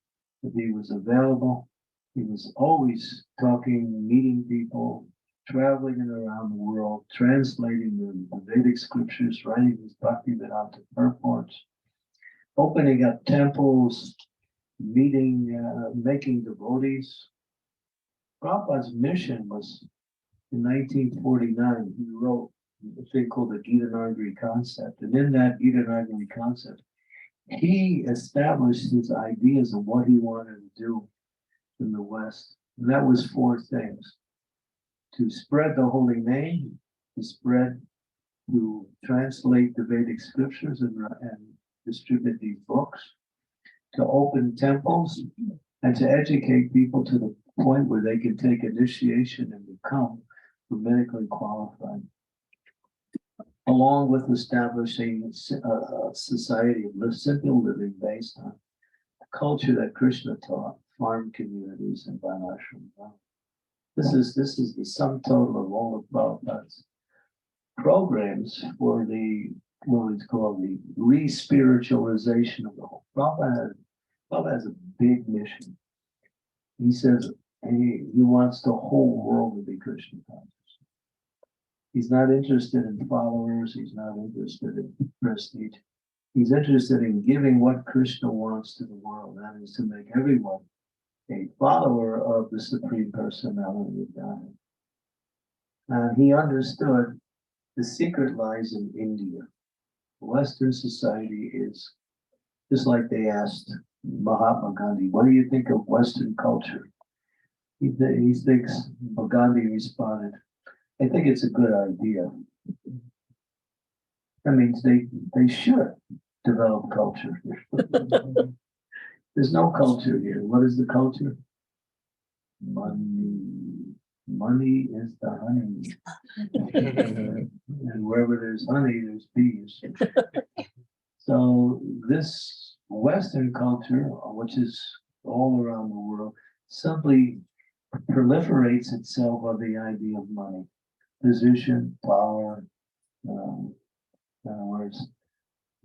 if he was available, he was always talking, meeting people, traveling around the world, translating the Vedic scriptures, writing his Bhaktivedanta purports, opening up temples, making devotees. Prabhupada's mission was in 1949, he wrote a thing called the Gita Nagari concept. And in that Gita Nagari concept, he established his ideas of what he wanted to do in the West. And that was four things: to spread the holy name, to translate the Vedic scriptures and distribute these books, to open temples, and to educate people to the point where they can take initiation and become medically qualified, along with establishing a society of simple living based on the culture that Krishna taught, farm communities and Varnashram. This is the sum total of all of Prabhupada's programs for what is called the re-spiritualization of the whole. Prabhupada has a big mission. He says he wants the whole world to be Krishna conscious. He's not interested in followers. He's not interested in prestige. He's interested in giving what Krishna wants to the world. That is to make everyone a follower of the Supreme Personality of God. He understood the secret lies in India. Western society is just like they asked Mahatma Gandhi, what do you think of Western culture? He thinks, Gandhi responded, I think it's a good idea. That means they should develop culture here. There's no culture here. What is the culture? Money. Money is the honey. And wherever there's honey, there's bees. So this Western culture, which is all around the world, simply proliferates itself on the idea of money, position, power. In other words,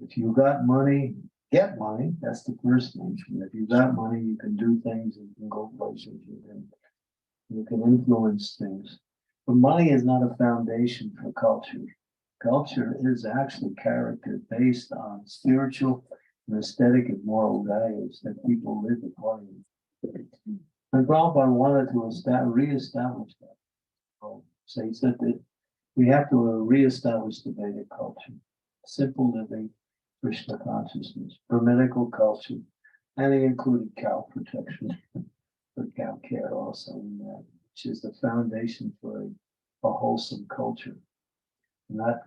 if you got money, get money. That's the first thing. If you got money, you can do things. You can go places. You can influence things. But money is not a foundation for culture. Culture is actually character based on spiritual and aesthetic and moral values that people live according to. And Prabhupada wanted to reestablish that. So he said that we have to reestablish the Vedic culture, simple living, Krishna consciousness, Brahminical culture, and he included cow protection, or cow care also in that, which is the foundation for a wholesome culture, not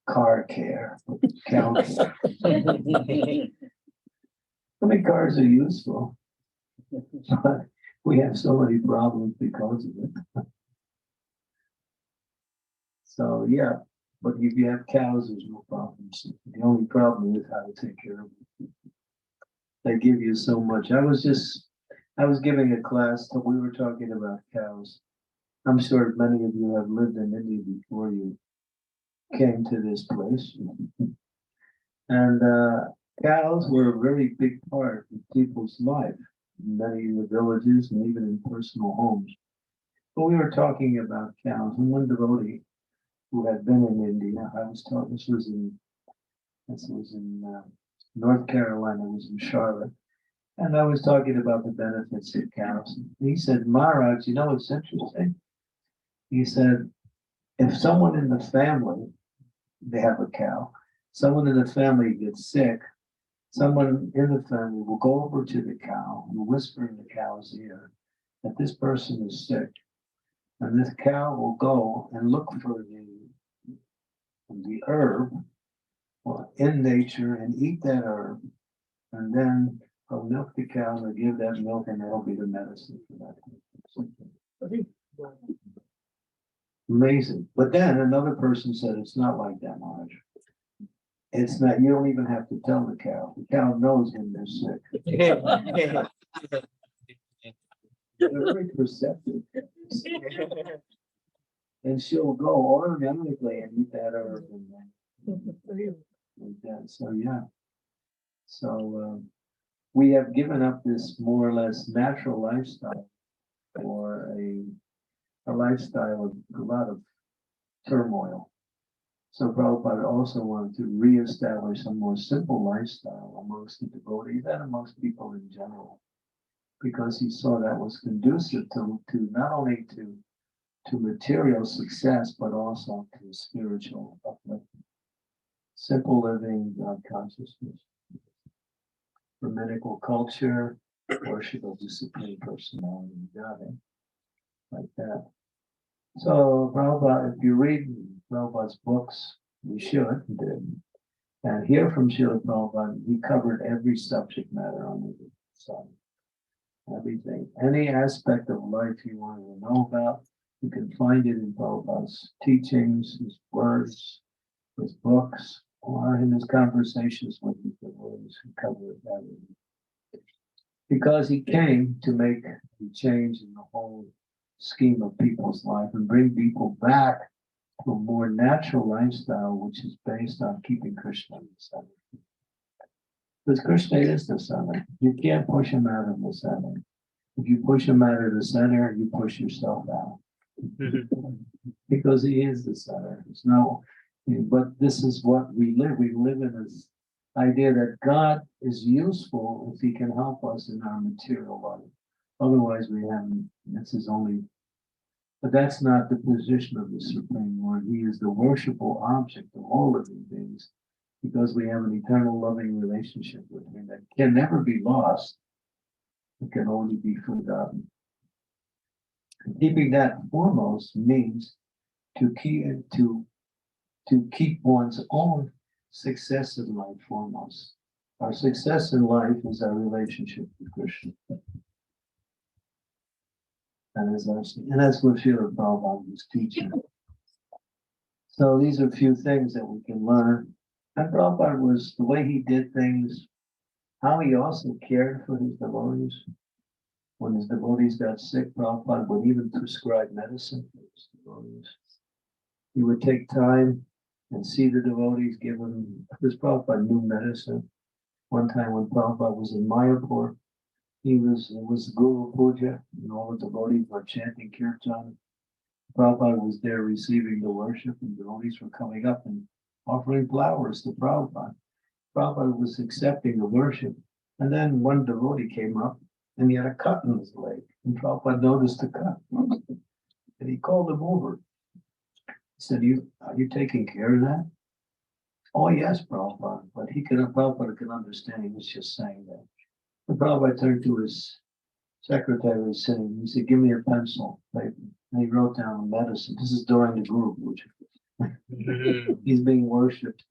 car care, but cow care. I mean, cars are useful, but we have so many problems because of it. So yeah, but if you have cows, there's no problems. The only problem is how to take care of them. They give you so much. I was giving a class, so we were talking about cows. I'm sure many of you have lived in India before you came to this place. And cows were a very big part of people's life, many in the villages and even in personal homes. But we were talking about cows, and one devotee who had been in India, I was taught this was in North Carolina, it was in Charlotte. And I was talking about the benefits of cows. He said, Maharaj, you know what's interesting? He said, if someone in the family, they have a cow, someone in the family gets sick, someone in the family will go over to the cow and whisper in the cow's ear that this person is sick. And this cow will go and look for the herb in nature and eat that herb. And then I'll milk the cow and I'll give that milk and that'll be the medicine for that. Amazing. But then another person said, it's not like that, Maharaj. It's not, you don't even have to tell the cow. The cow knows when they're sick. They're very perceptive. And she'll go automatically and eat that herb and like that. So yeah. So we have given up this more or less natural lifestyle for a lifestyle of a lot of turmoil. So Prabhupada also wanted to reestablish a more simple lifestyle amongst the devotees and amongst people in general, because he saw that was conducive to not only to material success, but also to spiritual upliftment. Simple living, God consciousness, Brahminical culture, worship of the Supreme Personality of God, like that. So Prabhupada, if you read Prabhupada's books, we should, and hear from Srila Prabhupada, he covered every subject matter under the sun. Everything, any aspect of life you want to know about, you can find it in Prabhupada's teachings, his words, his books, or in his conversations with the devotees who cover everything. Because he came to make a change in the whole scheme of people's life and bring people back to a more natural lifestyle, which is based on keeping Krishna in the center. Because Krishna is the center. You can't push him out of the center. If you push him out of the center, you push yourself out. Because he is the center. There's no, but this is what we live. We live in this idea that God is useful if he can help us in our material life. Otherwise, this is only But that's not the position of the Supreme Lord. He is the worshipful object of all living beings because we have an eternal loving relationship with him that can never be lost. It can only be forgotten. And keeping that foremost means to keep one's own success in life foremost. Our success in life is our relationship with Krishna. And that's what Srila Prabhupada was teaching. So these are a few things that we can learn. And Prabhupada was, the way he did things, how he also cared for his devotees. When his devotees got sick, Prabhupada would even prescribe medicine for his devotees. He would take time and see the devotees, give them, because Prabhupada knew medicine. One time when Prabhupada was in Mayapur, it was Guru Puja, and all the devotees were chanting Kirtan. Prabhupada was there receiving the worship, and devotees were coming up and offering flowers to Prabhupada. Prabhupada was accepting the worship, and then one devotee came up, and he had a cut in his leg, and Prabhupada noticed the cut, and he called him over. He said, are you taking care of that? Oh, yes, Prabhupada, but Prabhupada could understand, he was just saying that. The Prabhupada turned to his secretary sitting. He said, give me a pencil, paper. And he wrote down medicine. This is during the Guru Puja. He's being worshipped.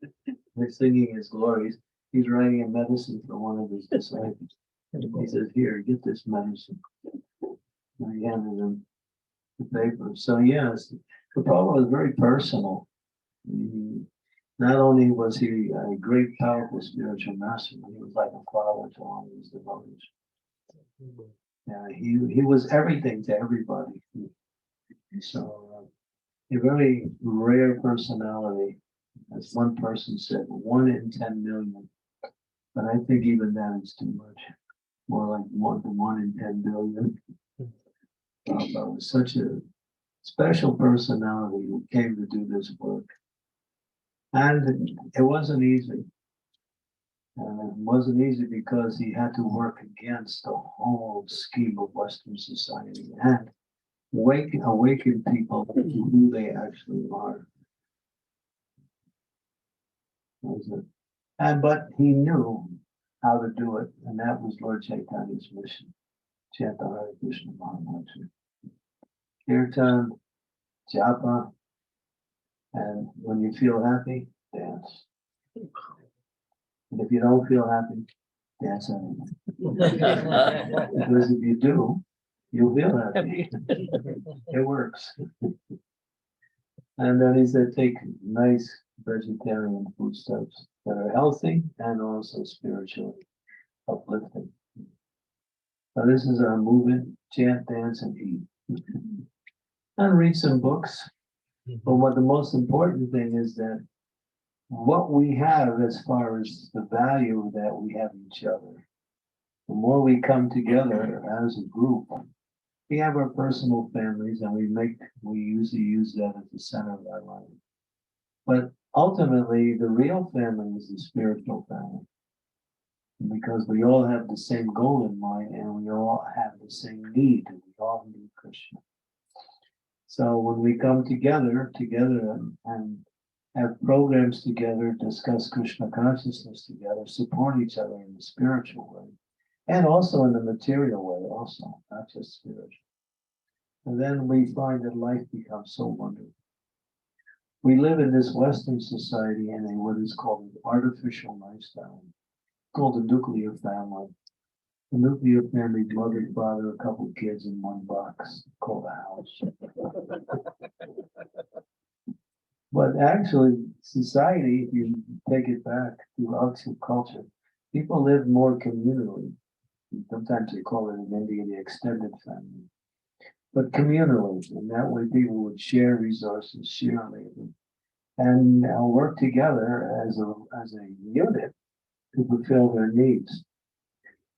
They're singing his glories. He's writing a medicine for one of his disciples. He says, here, get this medicine. And he handed him the paper. So yes, the Prabhupada was very personal. Not only was he a great, powerful spiritual master, but he was like a father to all his devotees. Yeah, he was everything to everybody. So a very rare personality, as one person said, 1 in 10 million. But I think even that is too much. More like 1 in 10 billion. But was such a special personality who came to do this work. And it wasn't easy. And it wasn't easy because he had to work against the whole scheme of Western society and awaken people to who they actually are. But he knew how to do it, and that was Lord Chaitanya's mission. Chant the Hare Krishna Mahamantra. Kirtan, japa, and when you feel happy, dance. And if you don't feel happy, dance anyway. Because if you do, you'll feel happy. It works. And then he said, take nice vegetarian foodstuffs that are healthy and also spiritually uplifting. So this is our movement: chant, dance, and eat. And read some books. But what the most important thing is that what we have as far as the value that we have each other, the more we come together as a group, we have our personal families and we usually use that as the center of our life. But ultimately, the real family is the spiritual family. Because we all have the same goal in mind and we all have the same need. We all need Krishna. So when we come together and have programs together, discuss Krishna consciousness together, support each other in the spiritual way, and also in the material way also, not just spiritual. And then we find that life becomes so wonderful. We live in this Western society in what is called an artificial lifestyle, called the nuclear family. The nuclear family, mother, father, a couple of kids in one box called a house. But actually, society, if you take it back to Oxford culture, people live more communally. Sometimes they call it in India the extended family. But communally, and that way people would share resources, share labor, and work together as a unit to fulfill their needs.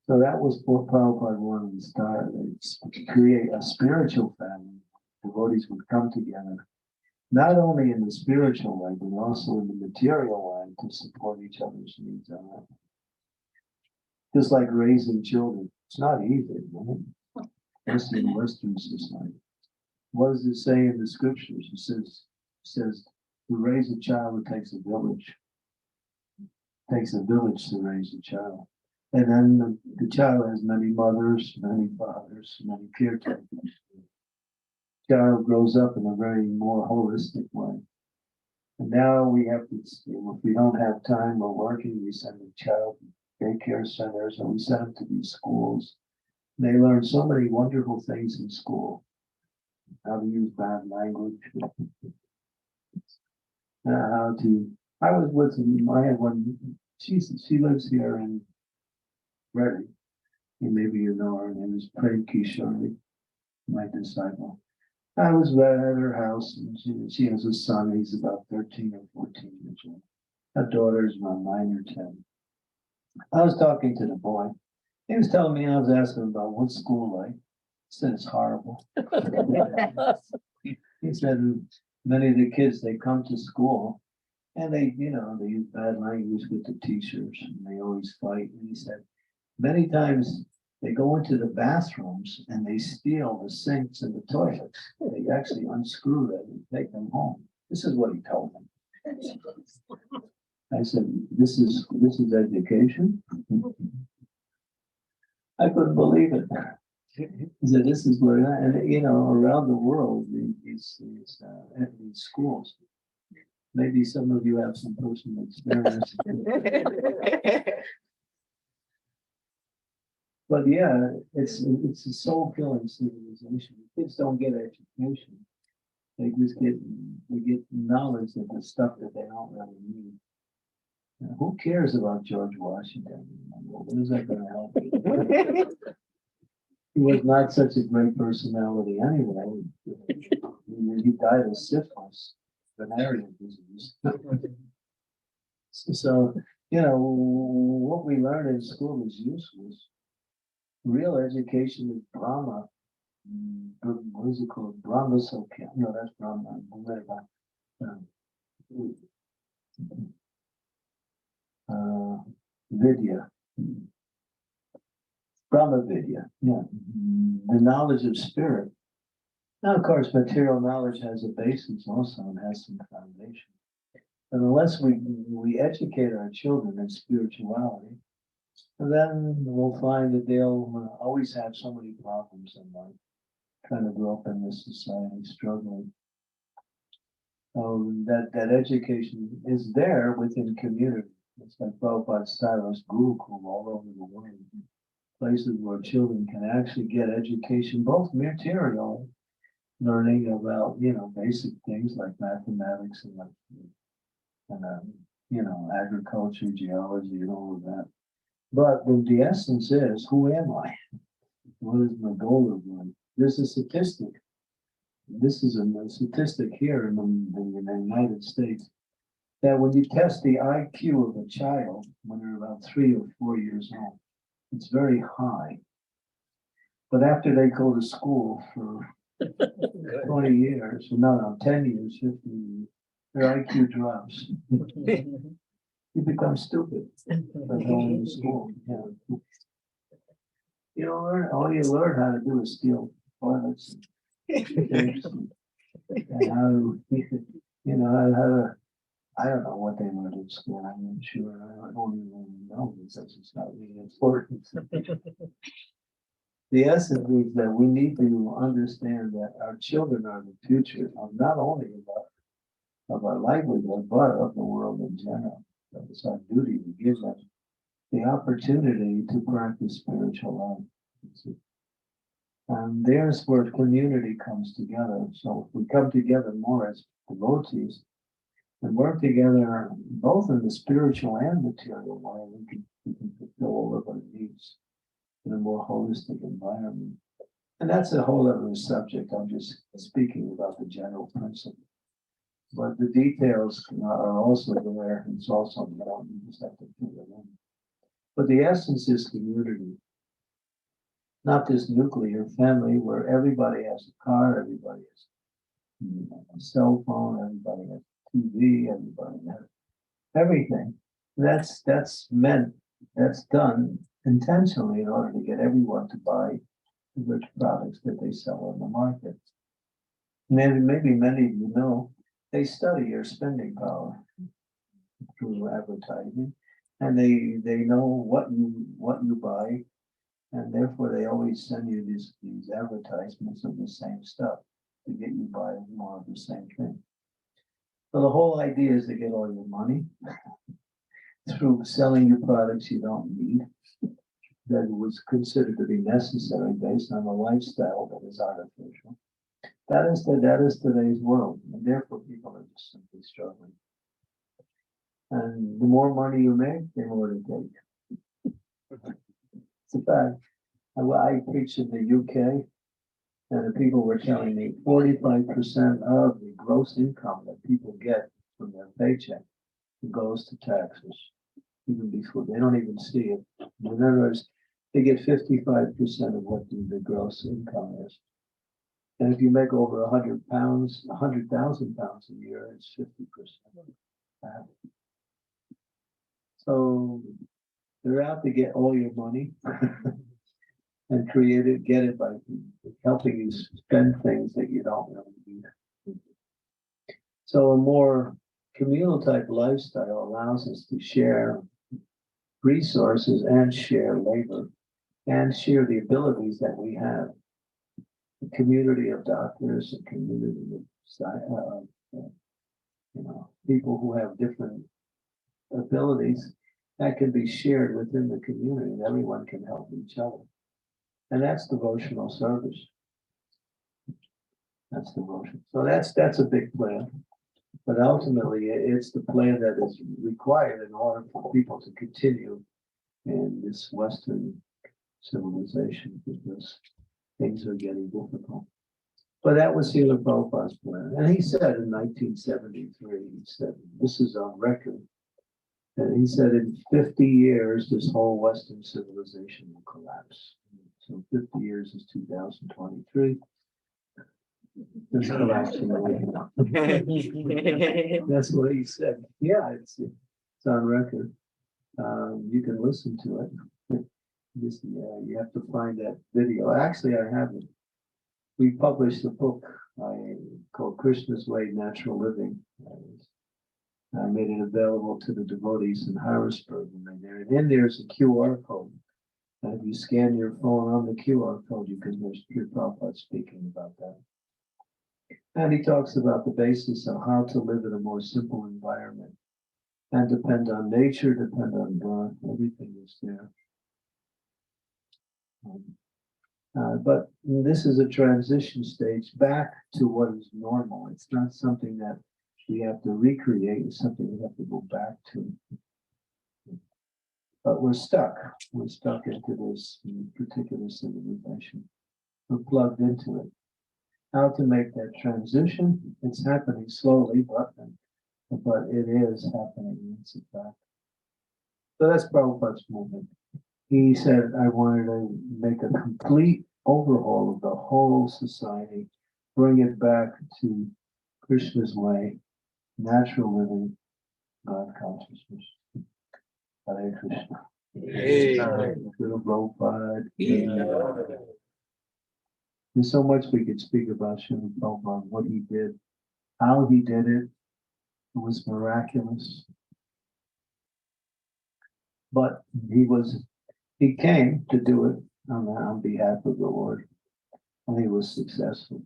So that was what Prabhupada wanted to start, to create a spiritual family. Devotees would come together, not only in the spiritual way, but also in the material way to support each other's needs. Just like raising children. It's not easy, right? Especially in Western society. what does it say in the scriptures? It says to raise a child, it takes a village. It takes a village to raise a child. And then the child has many mothers, many fathers, many caretakers. The child grows up in a very more holistic way. And now we have to, if we don't have time or working, we send the child to daycare centers, or we send them to these schools. They learn so many wonderful things in school. How to use bad language. How to, I was with, I had one, she lives here in Reading. And maybe you know her name is Prabhu Shirley, my disciple. I was at her house, and she has a son, he's about 13 or 14 years old. Her daughter is about 9 or 10. I was talking to the boy. He was telling me, I was asking him about what's school like. He said it's horrible. He said many of the kids, they come to school and they use bad language with the teachers and they always fight. And he said, many times they go into the bathrooms and they steal the sinks and the toilets. They actually unscrew them and take them home. This is what he told me. I said, this is education. I couldn't believe it. He said, this is where, and around the world, these schools. Maybe some of you have some personal experience. But yeah, it's a soul-killing civilization. Kids don't get education. They just get knowledge of the stuff that they don't really need. Now, who cares about George Washington? What is that going to help? He was not such a great personality anyway. He died of syphilis, venereal disease. So, what we learn in school is useless. Real education is Brahma. What is it called? Brahma Sokya. No, that's Brahma. Vidya. Brahma Vidya. Yeah. The knowledge of spirit. Now, of course, material knowledge has a basis also and has some foundation. And unless we educate our children in spirituality, then we'll find that they'll always have so many problems in life, trying to grow up in this society, struggling. That education is there within community. It's like Prabhupada established Gurukul all over the world, places where children can actually get education, both material, learning about basic things like mathematics and agriculture, geology, and all of that. But the essence is, who am I? What is my goal of life? There's a statistic. This is a statistic here in the United States that when you test the IQ of a child when they're about 3 or 4 years old, it's very high. But after they go to school for 20 years, 10 years, 15 years, their IQ drops. You become stupid by going to school. You learn, all you learn how to do is steal toilets and how to, how to, I don't know what they learned in school. I'm not sure. I don't even know because it's not really important. The essence is that we need to understand that our children are the future of not only of our livelihood, but of the world in general. So it's our duty to give them the opportunity to practice spiritual life. And there's where community comes together. So if we come together more as devotees and work together both in the spiritual and material way, we can fulfill all of our needs in a more holistic environment. And that's a whole other subject. I'm just speaking about the general principle. But the details are also there. It's also more. You just have to fill it in. But the essence is community. Not this nuclear family where everybody has a car, everybody has a cell phone, everybody has TV, everybody has everything. That's done intentionally in order to get everyone to buy the rich products that they sell on the market. Maybe many of you know, they study your spending power through advertising, and they know what you buy, and therefore they always send you these advertisements of the same stuff to get you buy more of the same thing. So the whole idea is to get all your money through selling you products you don't need, that was considered to be necessary based on a lifestyle that is artificial. That is today's world, and therefore people are just simply struggling. And the more money you make, the more to take. It's a fact. I preached in the UK, and the people were telling me 45% of the gross income that people get from their paycheck goes to taxes, even before they don't even see it. In other words, they get 55% of what the gross income is. And if you make over 100 pounds, 100,000 pounds a year, it's 50%. So they're out to get all your money and get it by helping you spend things that you don't really need. So a more communal type lifestyle allows us to share resources and share labor and share the abilities that we have. A community of doctors, a community of people who have different abilities that can be shared within the community, and everyone can help each other. And that's devotional service. That's devotion. So that's a big plan. But ultimately, it's the plan that is required in order for people to continue in this Western civilization, because things are getting difficult. But that was Srila Prabhupada's plan. And he said in 1973, he said, this is on record, and he said in 50 years, this whole Western civilization will collapse. So 50 years is 2023. It's collapsing right now. That's what he said. Yeah, it's on record. You can listen to it. You have to find that video. Actually, I have it. We published a book called Krishna's Way, Natural Living. I made it available to the devotees in Harrisburg when they're there. And then there's a QR code. And if you scan your phone on the QR code, you can hear Prabhupada speaking about that. And he talks about the basis of how to live in a more simple environment and depend on nature, depend on God. Everything is there. But this is a transition stage back to what is normal. It's not something that we have to recreate. It's something we have to go back to. But we're stuck. We're stuck into this particular civilization. We're plugged into it. How to make that transition? It's happening slowly, but it is happening. It's a fact. So that's Prabhupada's movement. He said, I wanted to make a complete overhaul of the whole society, bring it back to Krishna's way, natural living, God consciousness. Hare Krishna. Guru Prabhupada. There's so much we could speak about Srila Prabhupada, what he did, how he did it. It was miraculous. But he came to do it on behalf of the Lord, and he was successful.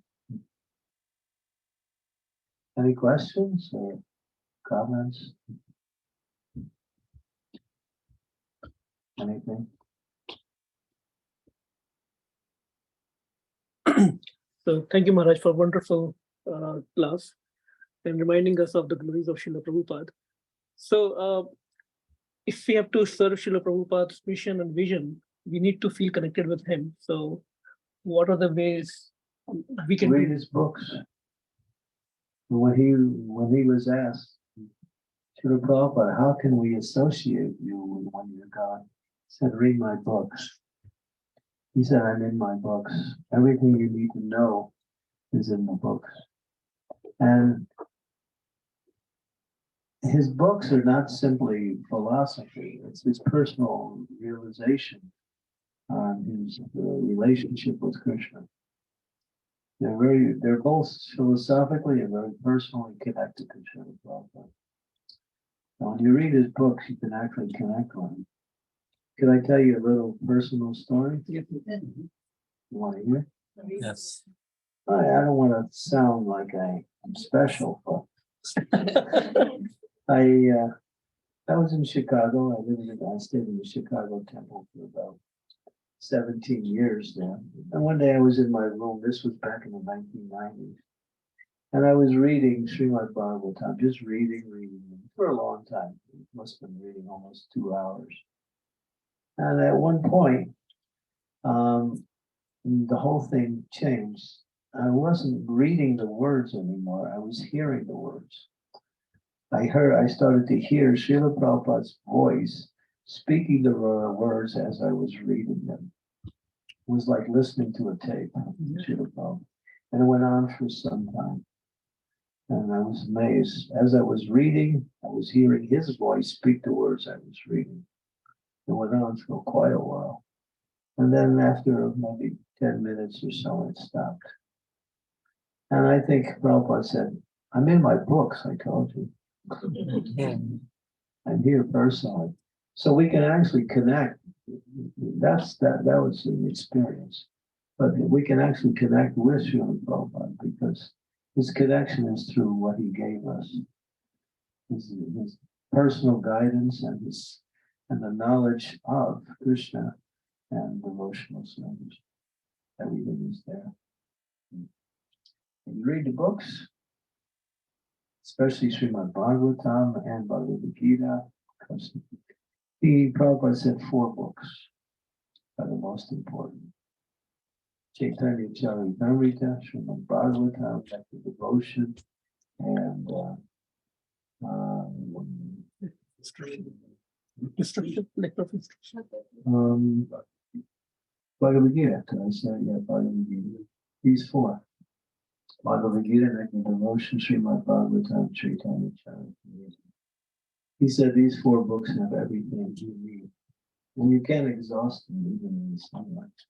Any questions or comments? Anything? So thank you, Maharaj, for wonderful class and reminding us of the glories of Srila Prabhupada. So if we have to serve Srila Prabhupada's mission and vision, we need to feel connected with him. So what are the ways we can read his books? When he was asked, Srila Prabhupada, how can we associate you with one your God? He said, read my books. He said, I'm in my books. Everything you need to know is in the books. And his books are not simply philosophy, it's his personal realization on his relationship with Krishna. they're both philosophically and very personally connected to Srila Prabhupada. Now, when you read his books, you can actually connect with him. Can I tell you a little personal story? You want to hear? Yes. I don't want to sound like I'm special, but I was in Chicago. I stayed in the Chicago temple for about 17 years there. And one day I was in my room. This was back in the 1990s. And I was reading Srimad Bhagavatam, just reading for a long time. I must have been reading almost 2 hours. And at one point, the whole thing changed. I wasn't reading the words anymore. I was hearing the words. I started to hear Srila Prabhupada's voice speaking the words as I was reading them. It was like listening to a tape of Srila Prabhupada. And it went on for some time. And I was amazed. As I was reading, I was hearing his voice speak the words I was reading. It went on for quite a while. And then after maybe 10 minutes or so, it stopped. And I think Prabhupada said, I'm in my books, I told you. I'm here personally. So we can actually connect. That was an experience. But we can actually connect with Srila Prabhupada because his connection is through what he gave us. His personal guidance and the knowledge of Krishna and devotional service. Everything is there. And you read the books, especially Srimad Bhagavatam and Bhagavad Gita, because Prabhupada said 4 books are the most important. Chaitanya Charitamrita, Srimad Bhagavatam, the devotion, and Instruction, lecture of instruction. Bhagavad Gita, can I say? Yeah, Bhagavad Gita. These 4. Bhagavad Gita, Nectar Devotion, Srimad Bhagavatam, Chaitanya Charitamrita. He said these 4 books have everything you need. And you can't exhaust them even in so much.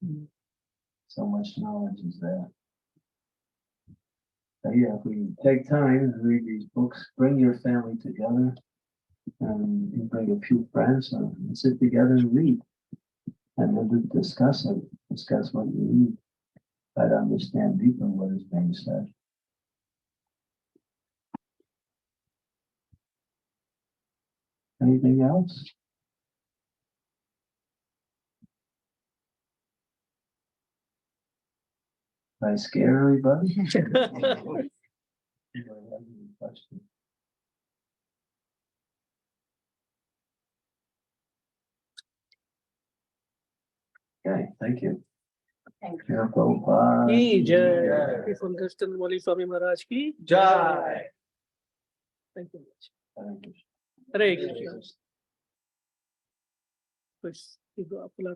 So much knowledge is there. So yeah, if we take time to read these books, bring your family together, and you bring a few friends and sit together and read. And then discuss what you read. Try to understand deeper what is being said. Anything else? Did I scare everybody? Okay, thank you. Thank you. Prabhupada. Ki jai. From Candramauli Swami Maharaj ki Jai. Thank you much. Thank you. Hare Krishna. Pues, digo, आपला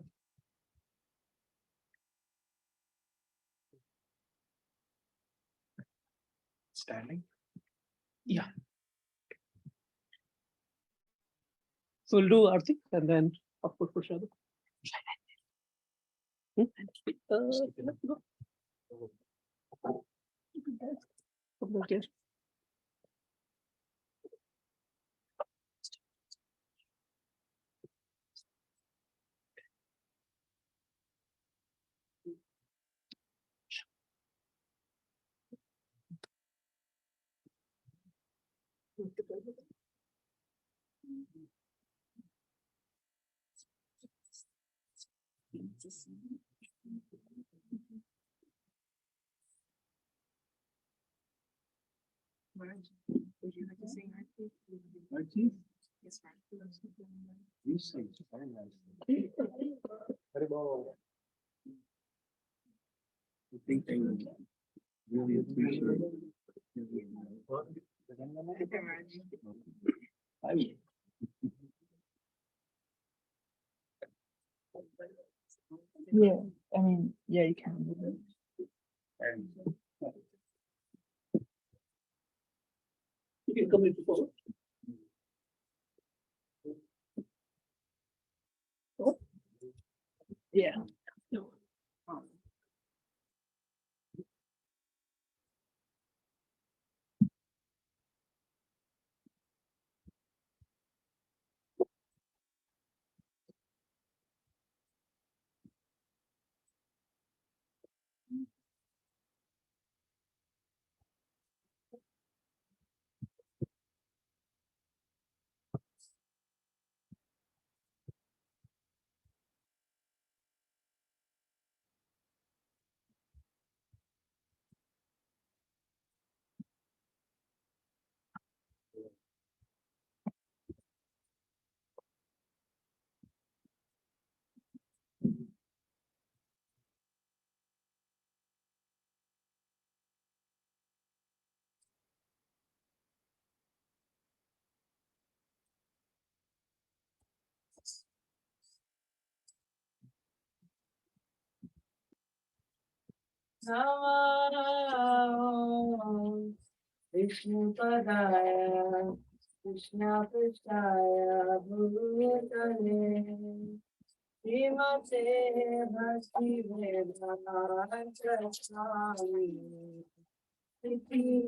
Standing. Yeah. So we'll do Aarti and then of course Prashad. Let's go. Okay. Would you like to sing Aarti? Aarti? Yes, ma'am. You sing very nicely. I think they would really appreciate it. I would. Yeah, I mean, yeah, you can. You can come in before. Yeah. No. Namo Vishnu Padaya Krishna Pristaya Bhutale Srimate Bhakti Vedanta Swami Iti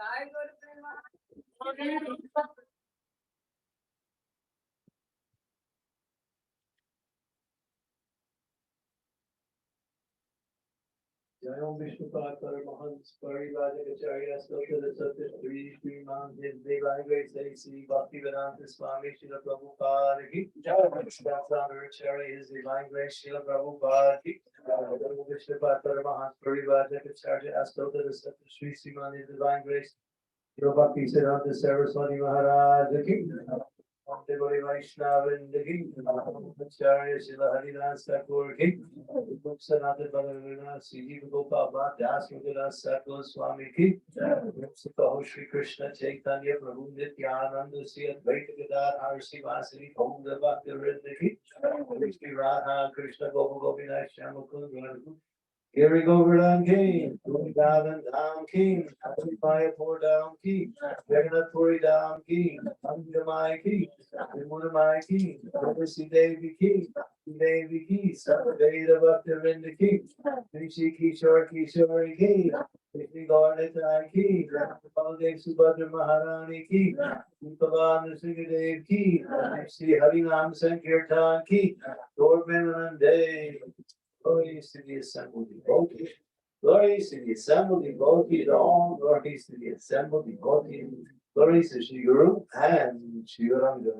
काय करतोय जय ओम विष्णुपाद परमहंस परिव्राजकाचार्य श्लोक सत्य श्री श्रीमान देवाय say Sri Bhaktivedanta Swami Srila Prabhupada ki Acharya His Divine Grace Srila Prabhupada ki Vishnupad Paramahans Parivrajakacarya Astoka Satya Sri Sriman His Divine Grace Srila Bhaktivedanta Saraswati Maharaj ki Devori Vaishnavanda ki Acharya Srila Haridas Thakur ki Sanatana Bhagavana Sri Gopal Das Mudaras Sakala Swami ki Sikaho Shri Krishna Chaitanya Prabhu Nityananda Sri Advaita Gadadhar Sri Vasari Gaura Bhakti Vrinda ki Shri Radha Krishna Gopa Gopinath Shyamakul Giri Govardhan King, Govardhan Dham King, Mayapur Dham King, Jagannath Puri Dham King, Anjamai King, Vimunamai King, Rasi Devi King, Devi King, Sabaveda Bhakti Vrinda King, Rishi Kishore Kishore King, Shri Gaurnitai King, Baldev Subhadra Maharani King, Upavan Sringadev King, Shri Harinam Sankirtan King, Lord Menanande. Glory to the assembled devotees. Glory to the assembled devotees. All glories to the assembled devotees. Glory to Shri Guru and Shri Ranga.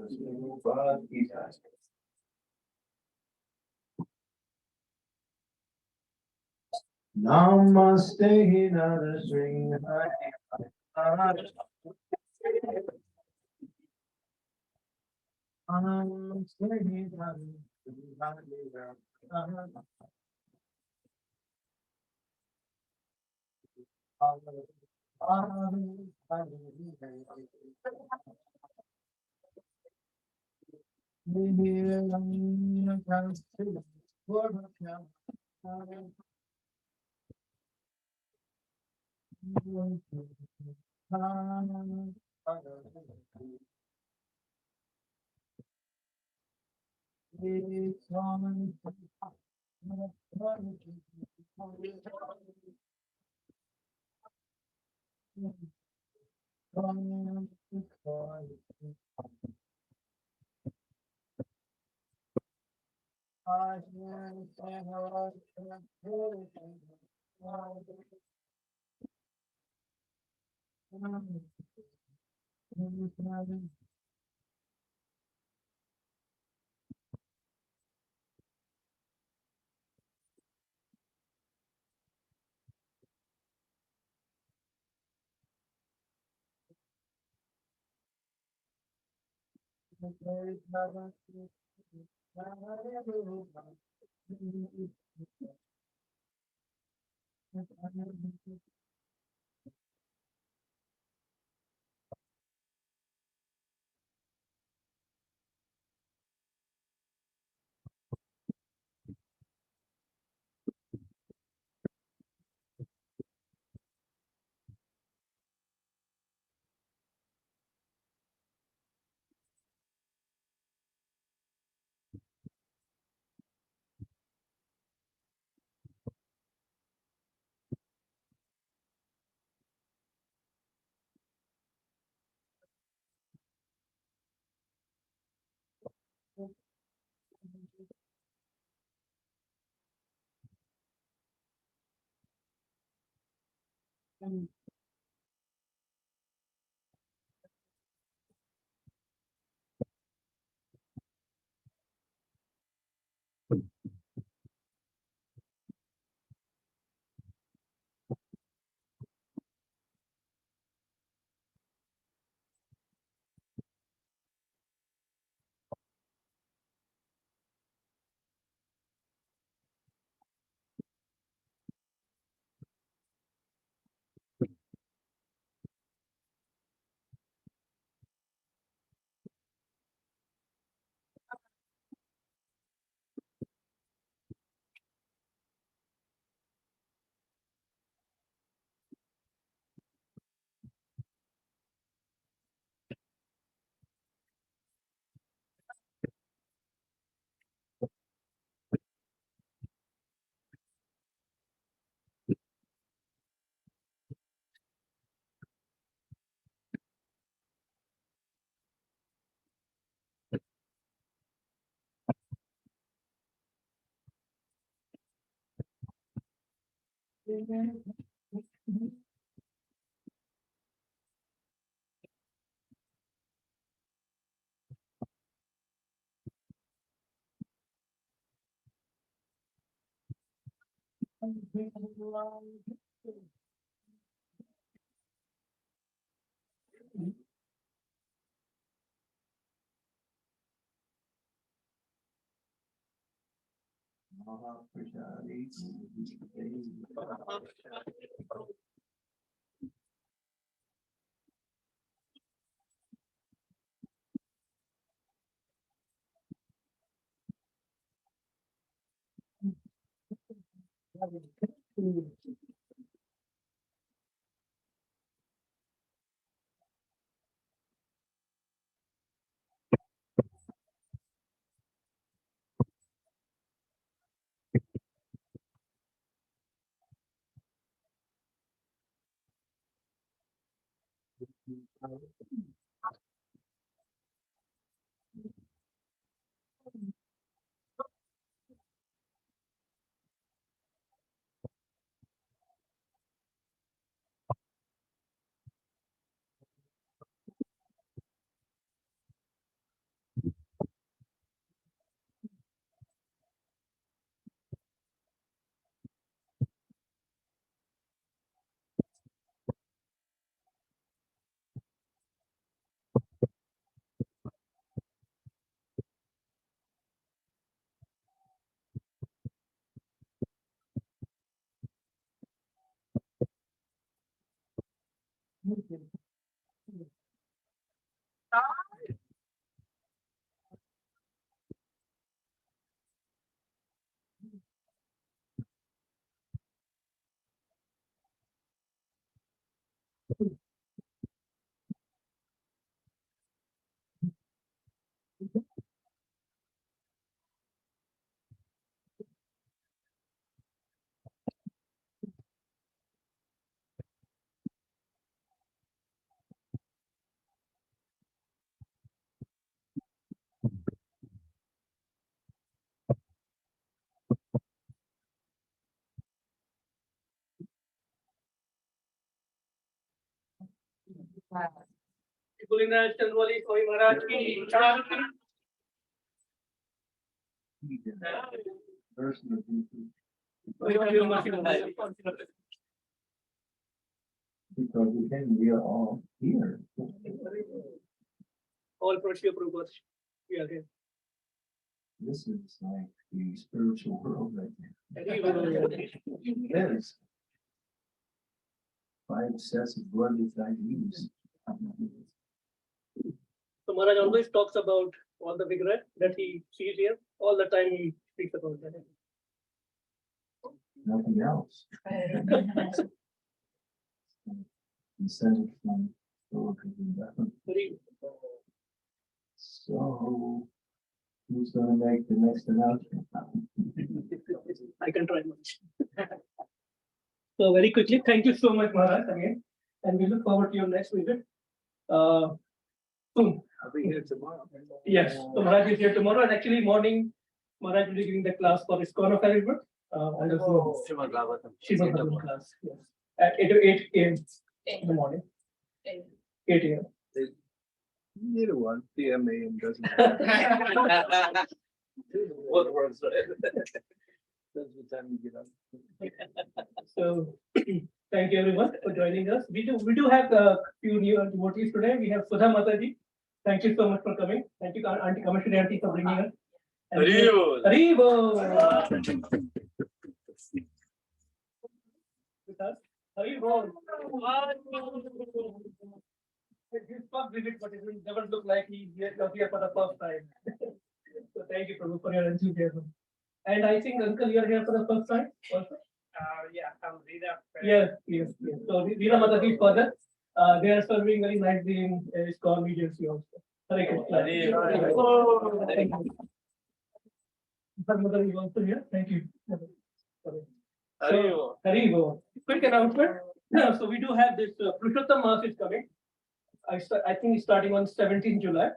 Namaste Narasri. Holiness Candramauli Swami Maharaj ki jai. Verse of the- Because again, we are all here. All for Srila Prabhupada. We are here. This is like the spiritual world right now. Yes. Five sets of words I use. So Maharaj always talks about all the regret that he sees here. All the time he speaks about that. Nothing else. Descended from so who's gonna make the next announcement? I can try much. So very quickly, thank you so much, Maharaj, again, and we look forward to your next visit. Soon. I'll be here tomorrow. Yes, so Maharaj is here tomorrow, and actually morning, Maharaj will be giving the class for ISKCON of Harrisburg. And also Srimad Bhagavatam. Srimad Bhagavatam class, yes, at 8 a.m. in the morning. 8 a.m. Neither one, PM, AM doesn't. Both words. That's the time you get up. So thank you everyone for joining us. We do have a few new devotees today. We have Sudha Mataji. Thank you so much for coming. Thank you, Auntie Kameshwari Auntie, for bringing us. And Haribol. Haribol. With us. Haribol. He's first visit, but it will never look like he's here for the first time. So thank you, Prabhu, for your enthusiasm. And I think, Uncle, you are here for the first time also? Yeah, I'm Rita. Yes. So Rita Mataji's father, they are serving very nicely in ISKCON agency also. Hare Krishna. Thank you. Her mother is also here. Thank you. Haribol. Quick announcement. So we do have this Purushottam Mass is coming. I think it's starting on 17th July.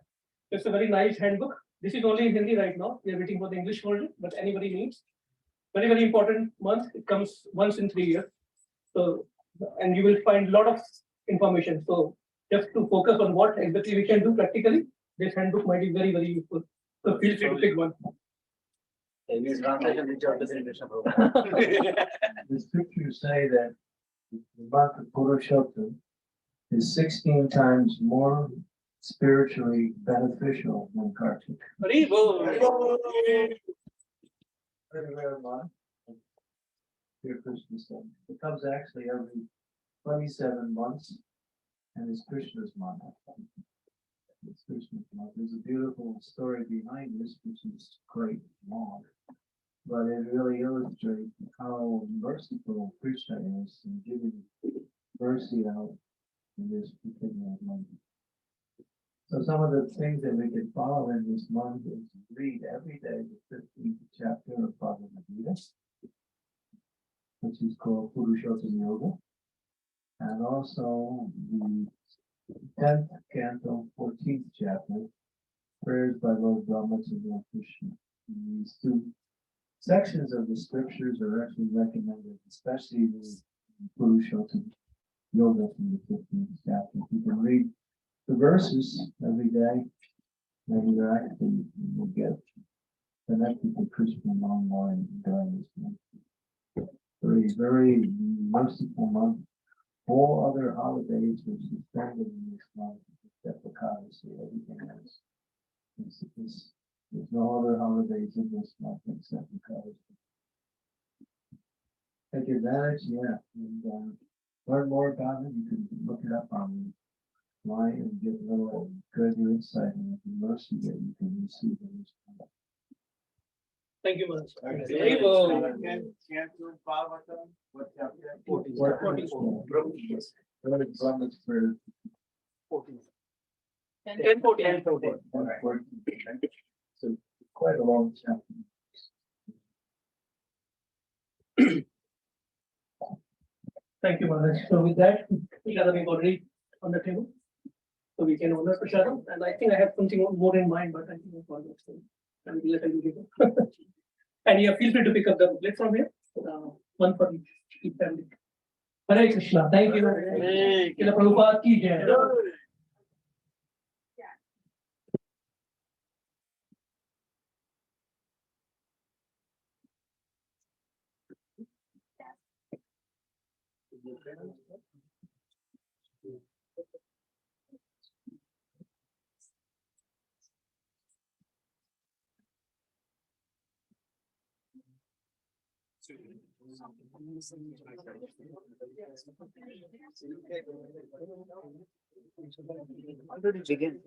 It's a very nice handbook. This is only in Hindi right now. We are waiting for the English version, but anybody needs. Very, very important month. It comes once in 3 years. So, and you will find a lot of information. So just to focus on what exactly we can do practically, this handbook might be very, very useful. So feel free to pick one. The scriptures say that the month of Purushottam is 16 times more spiritually beneficial than Kartik. Haribol. Very rare month. Dear Krishna's son. It comes actually every 27 months, and it's Krishna's month. It's Krishna's month. There's a beautiful story behind this, which is quite long, but it really illustrates how merciful Krishna is in giving mercy out in this particular month. So some of the things that we can follow in this month is read every day the 15th chapter of Bhagavad Gita, which is called Purushottam Yoga, and also the 10th canto, 14th chapter, prayers by Lord Brahma to Lord Krishna. And these two sections of the scriptures are actually recommended, especially the Purushottam Yoga from the 15th chapter. You can read the verses every day, maybe they're actually will get connected to Krishna long more during this month. Very, very merciful month. All other holidays which suspended in this month, except the Kadasi, everything else. There's no other holidays in this month except the Kadasi. Take advantage, yeah, and learn more about it. You can look it up online and get a little greater insight into the mercy that you can receive in this month. Thank you, Maharaj. What chapter? 14. For 10:40. So quite a long chapter. Thank you, Maharaj. So with that, Prashadam is already on the table. So we can honor Prashadam. And I think I have something more in mind, but I think I'll follow. So I will let you go. And yeah, feel free to pick up the booklet from here. One for each family. Hare Krishna. Thank you. Srila Prabhupada ki jai. Already begin.